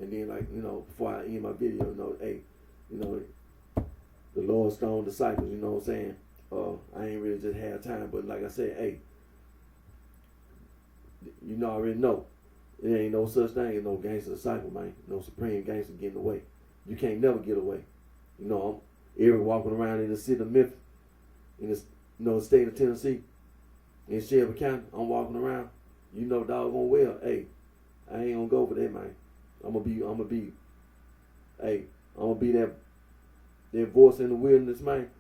and then before I end my video, hey, the Lord Stone disciples, you know what I'm saying? I ain't really just had time, but like I said, hey, I already know. There ain't no such thing as no gangster disciple, man. No supreme gangster getting away. You can't never get away. I'm Eric walking around in the city of Memphis, in the state of Tennessee, in Shelby County. I'm walking around. Doggone well, hey, I ain't gonna go for that, man. I'm gonna be that voice in the wilderness, man.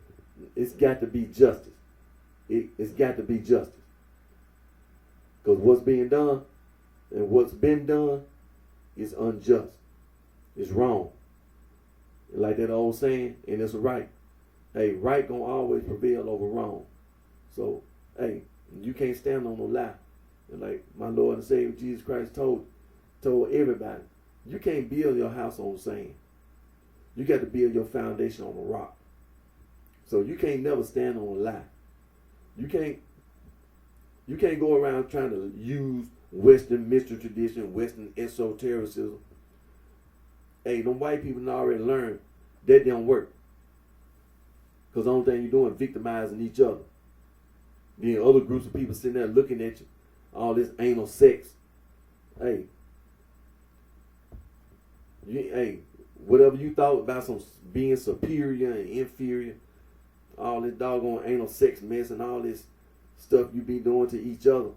It's got to be justice. It's got to be justice. Because what's being done and what's been done is unjust. It's wrong. Like that old saying, and it's right. Hey, right gonna always prevail over wrong. So, hey, you can't stand on no lie. And like my Lord and Savior Jesus Christ told everybody, you can't build your house on sand. You got to build your foundation on a rock. So you can't never stand on a lie. You can't go around trying to use Western mystery tradition, Western esotericism. Hey, them white people already learned that don't work. Because the only thing you're doing is victimizing each other. Then other groups of people sitting there looking at you. All this anal sex. Hey, whatever you thought about some being superior and inferior, all this doggone anal sex mess and all this stuff you be doing to each other.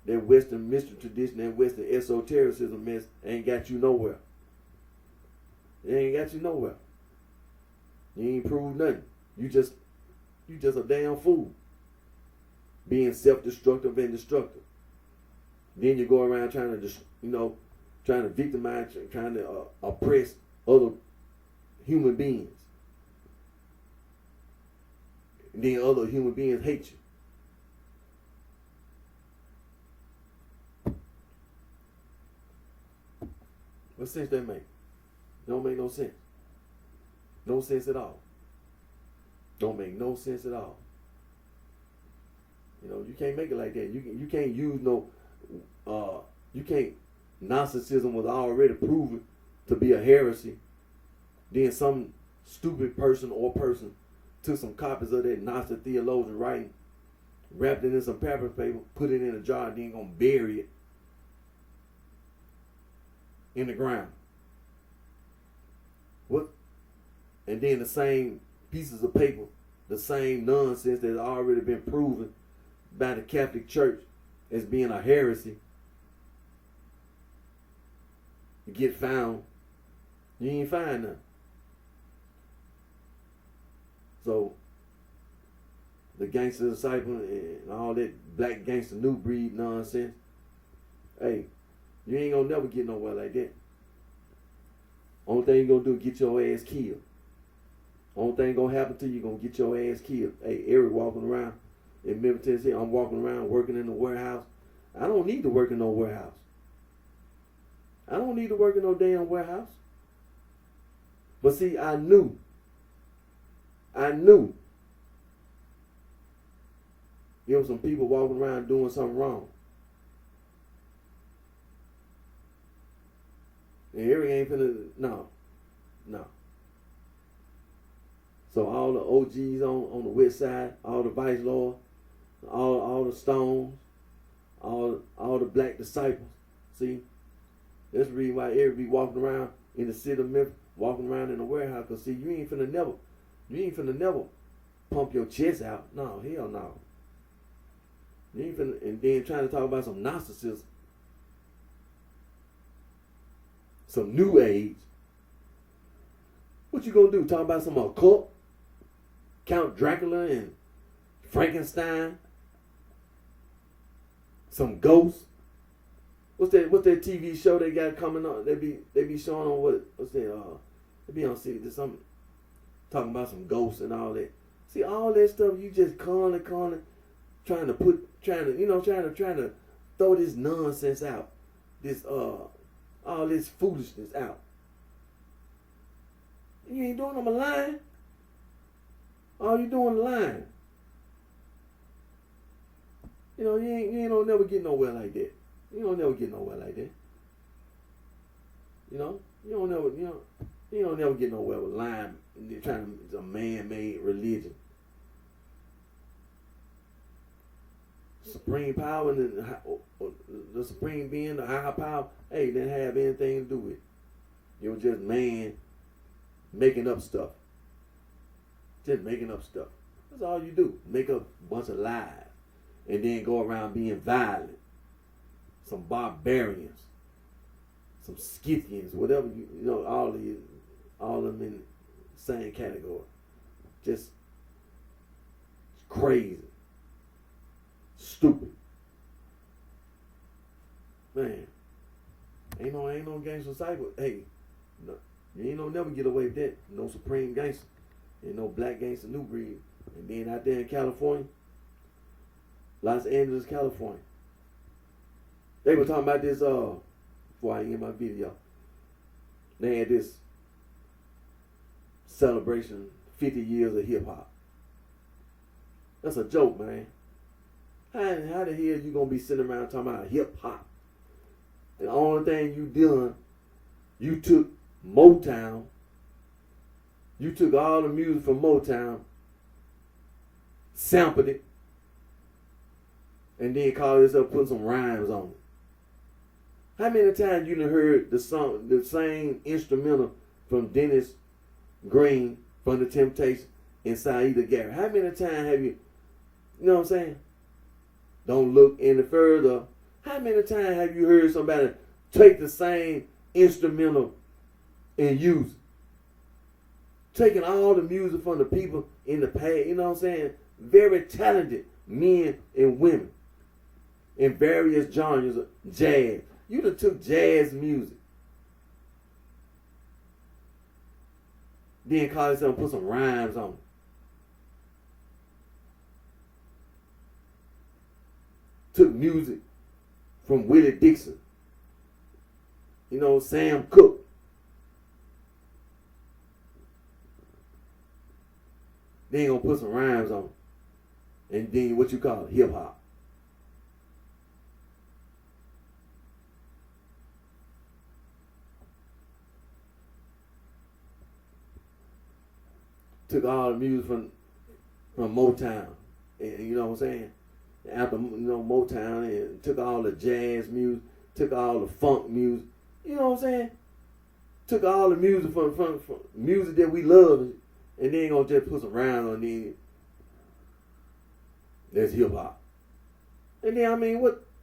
That Western mystery tradition, that Western esotericism mess ain't got you nowhere. It ain't got you nowhere. You ain't proved nothing. You just a damn fool. Being self-destructive and destructive. Then you go around trying to victimize, trying to oppress other human beings. And then other human beings hate you. What sense that make? Don't make no sense. No sense at all. Don't make no sense at all. You can't make it like that. You can't use narcissism was already proven to be a heresy. Then some stupid person or person took some copies of that Nazi theologian writing, wrapped it in some paper, put it in a jar, and then gonna bury it in the ground. What? And then the same pieces of paper, the same nonsense that has already been proven by the Catholic Church as being a heresy, you get found, you ain't find nothing. So the gangster disciple and all that black gangster new breed nonsense, hey, you ain't gonna never get nowhere like that. Only thing you gonna do is get your ass killed. Only thing gonna happen to you, gonna get your ass killed. Hey, Eric walking around in Memphis, Tennessee, I'm walking around working in the warehouse. I don't need to work in no warehouse. I don't need to work in no damn warehouse. But see, I knew There were some people walking around doing something wrong. And Eric ain't finna, no. So all the OGs on the west side, all the vice lords, all the stones, all the black disciples. See, that's the reason why Eric be walking around in the city of Memphis, walking around in the warehouse. Cause see, you ain't finna never pump your chest out. No, hell no. You ain't finna, and then trying to talk about some Gnosticism, some New Age. What you gonna do? Talk about some occult? Count Dracula and Frankenstein? Some ghosts? What's that TV show they got coming on? They be showing on what's that? They be on some talking about some ghosts and all that. See, all that stuff you just trying to throw this nonsense out, this all this foolishness out. You ain't doing them a line. All you doing is lying. You ain't gonna never get nowhere like that. You don't never get nowhere like that. You don't never get nowhere with lying. They're trying to, it's a man-made religion. Supreme power and the supreme being, the higher power, hey, didn't have anything to do with it. It was just man making up stuff. Just making up stuff. That's all you do. Make up a bunch of lies. And then go around being violent. Some barbarians. Some Scythians. Whatever, all of them in the same category. Just crazy. Stupid. Man. Ain't no gangster cyber. Hey, no, you ain't never get away with that. No supreme gangster. Ain't no black gangster new breed. And then out there in California, Los Angeles, California, they were talking about this before I end my video. They had this celebration, 50 years of hip hop. That's a joke, man. How the hell you gonna be sitting around talking about hip hop? The only thing you done, you took Motown. You took all the music from Motown, sampled it, and then called yourself putting some rhymes on it. How many times you done heard the same instrumental from Dennis Green, from The Temptations, and Saida Garrett? How many times have you know what I'm saying? Don't look any further. How many times have you heard somebody take the same instrumental and use it? Taking all the music from the people in the past, you know what I'm saying? Very talented men and women in various genres of jazz. You done took jazz music. Then call yourself and put some rhymes on it. Took music from Willie Dixon. Sam Cooke. Then gonna put some rhymes on it. And then what you call it? Hip hop. Took all the music from Motown. And you know what I'm saying? After Motown, and took all the jazz music, took all the funk music. You know what I'm saying? Took all the music from music that we love, and then gonna just put some rhymes on it. That's hip hop. And then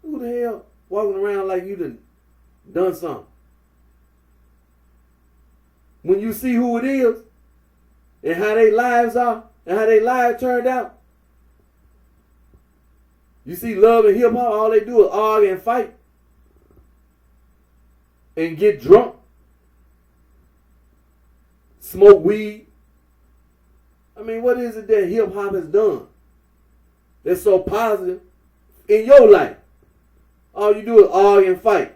who the hell walking around like you done something? When you see who it is and how their lives are and how their lives turned out, you see love and hip hop, all they do is argue and fight and get drunk, smoke weed. What is it that hip hop has done that's so positive in your life? All you do is argue and fight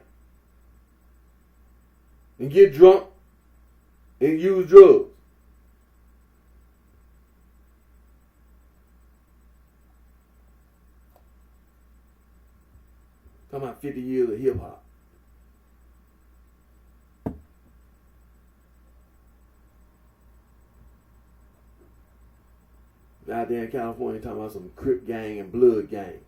and get drunk and use drugs. Talking about 50 years of hip hop. Out there in California talking about some Crip gang and Blood gang.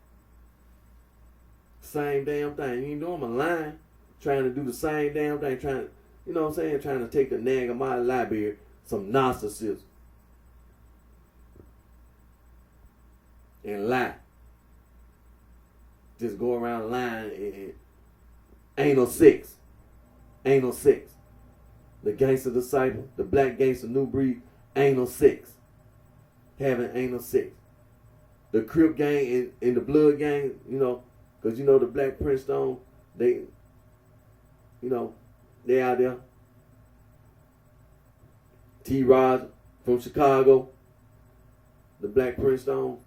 Same damn thing. You know I'm a line trying to do the same damn thing, trying to, you know what I'm saying, trying to take the nag of my library, some narcissism. And lie. Just go around lying and ain't no sex. Ain't no sex. The gangster disciple, the black gangster new breed, ain't no sex. Having anal sex. The Crip gang and the Blood gang, you know, because you know the Black Prince Stone, they, you know, they out there. T. Rod from Chicago, the Black Prince Stone,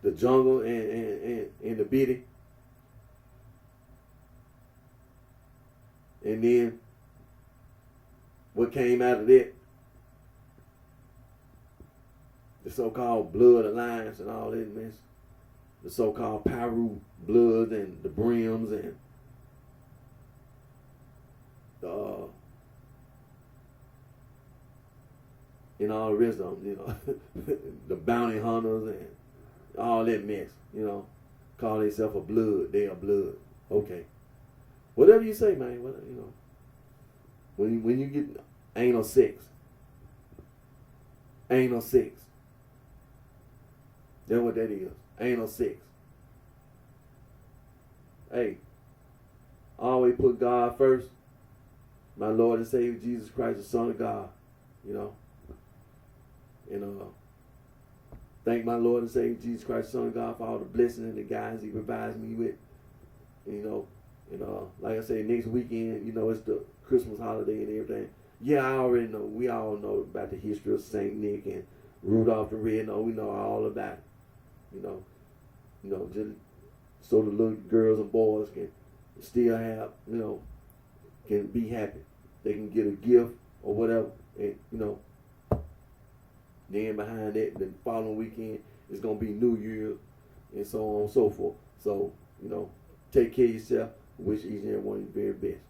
the Jungle and the Biddy. And then what came out of that? The so-called Blood Alliance and all that mess. The so-called Pyru Blood and the Brims and and all the rest of them, you know. The bounty hunters and all that mess, you know. Call themselves a blood. They are blood. Okay. Whatever you say, man. Whatever, you know. When you get anal sex. Anal sex. That's what that is. Anal sex. Hey, always put God first. My Lord and Savior Jesus Christ, the Son of God. You know. And thank my Lord and Savior Jesus Christ, the Son of God, for all the blessings and the guidance He provides me with. You know. And like I say, next weekend, you know, it's the Christmas holiday and everything. Yeah, I already know. We all know about the history of Saint Nick and Rudolph the Red-Nosed. We know all about it. You know, just so the little girls and boys can still have, you know, can be happy. They can get a gift or whatever, and you know. Then behind that, the following weekend is gonna be New Year's and so on and so forth. So, you know, take care of yourself. Wish each and every one of you the very best.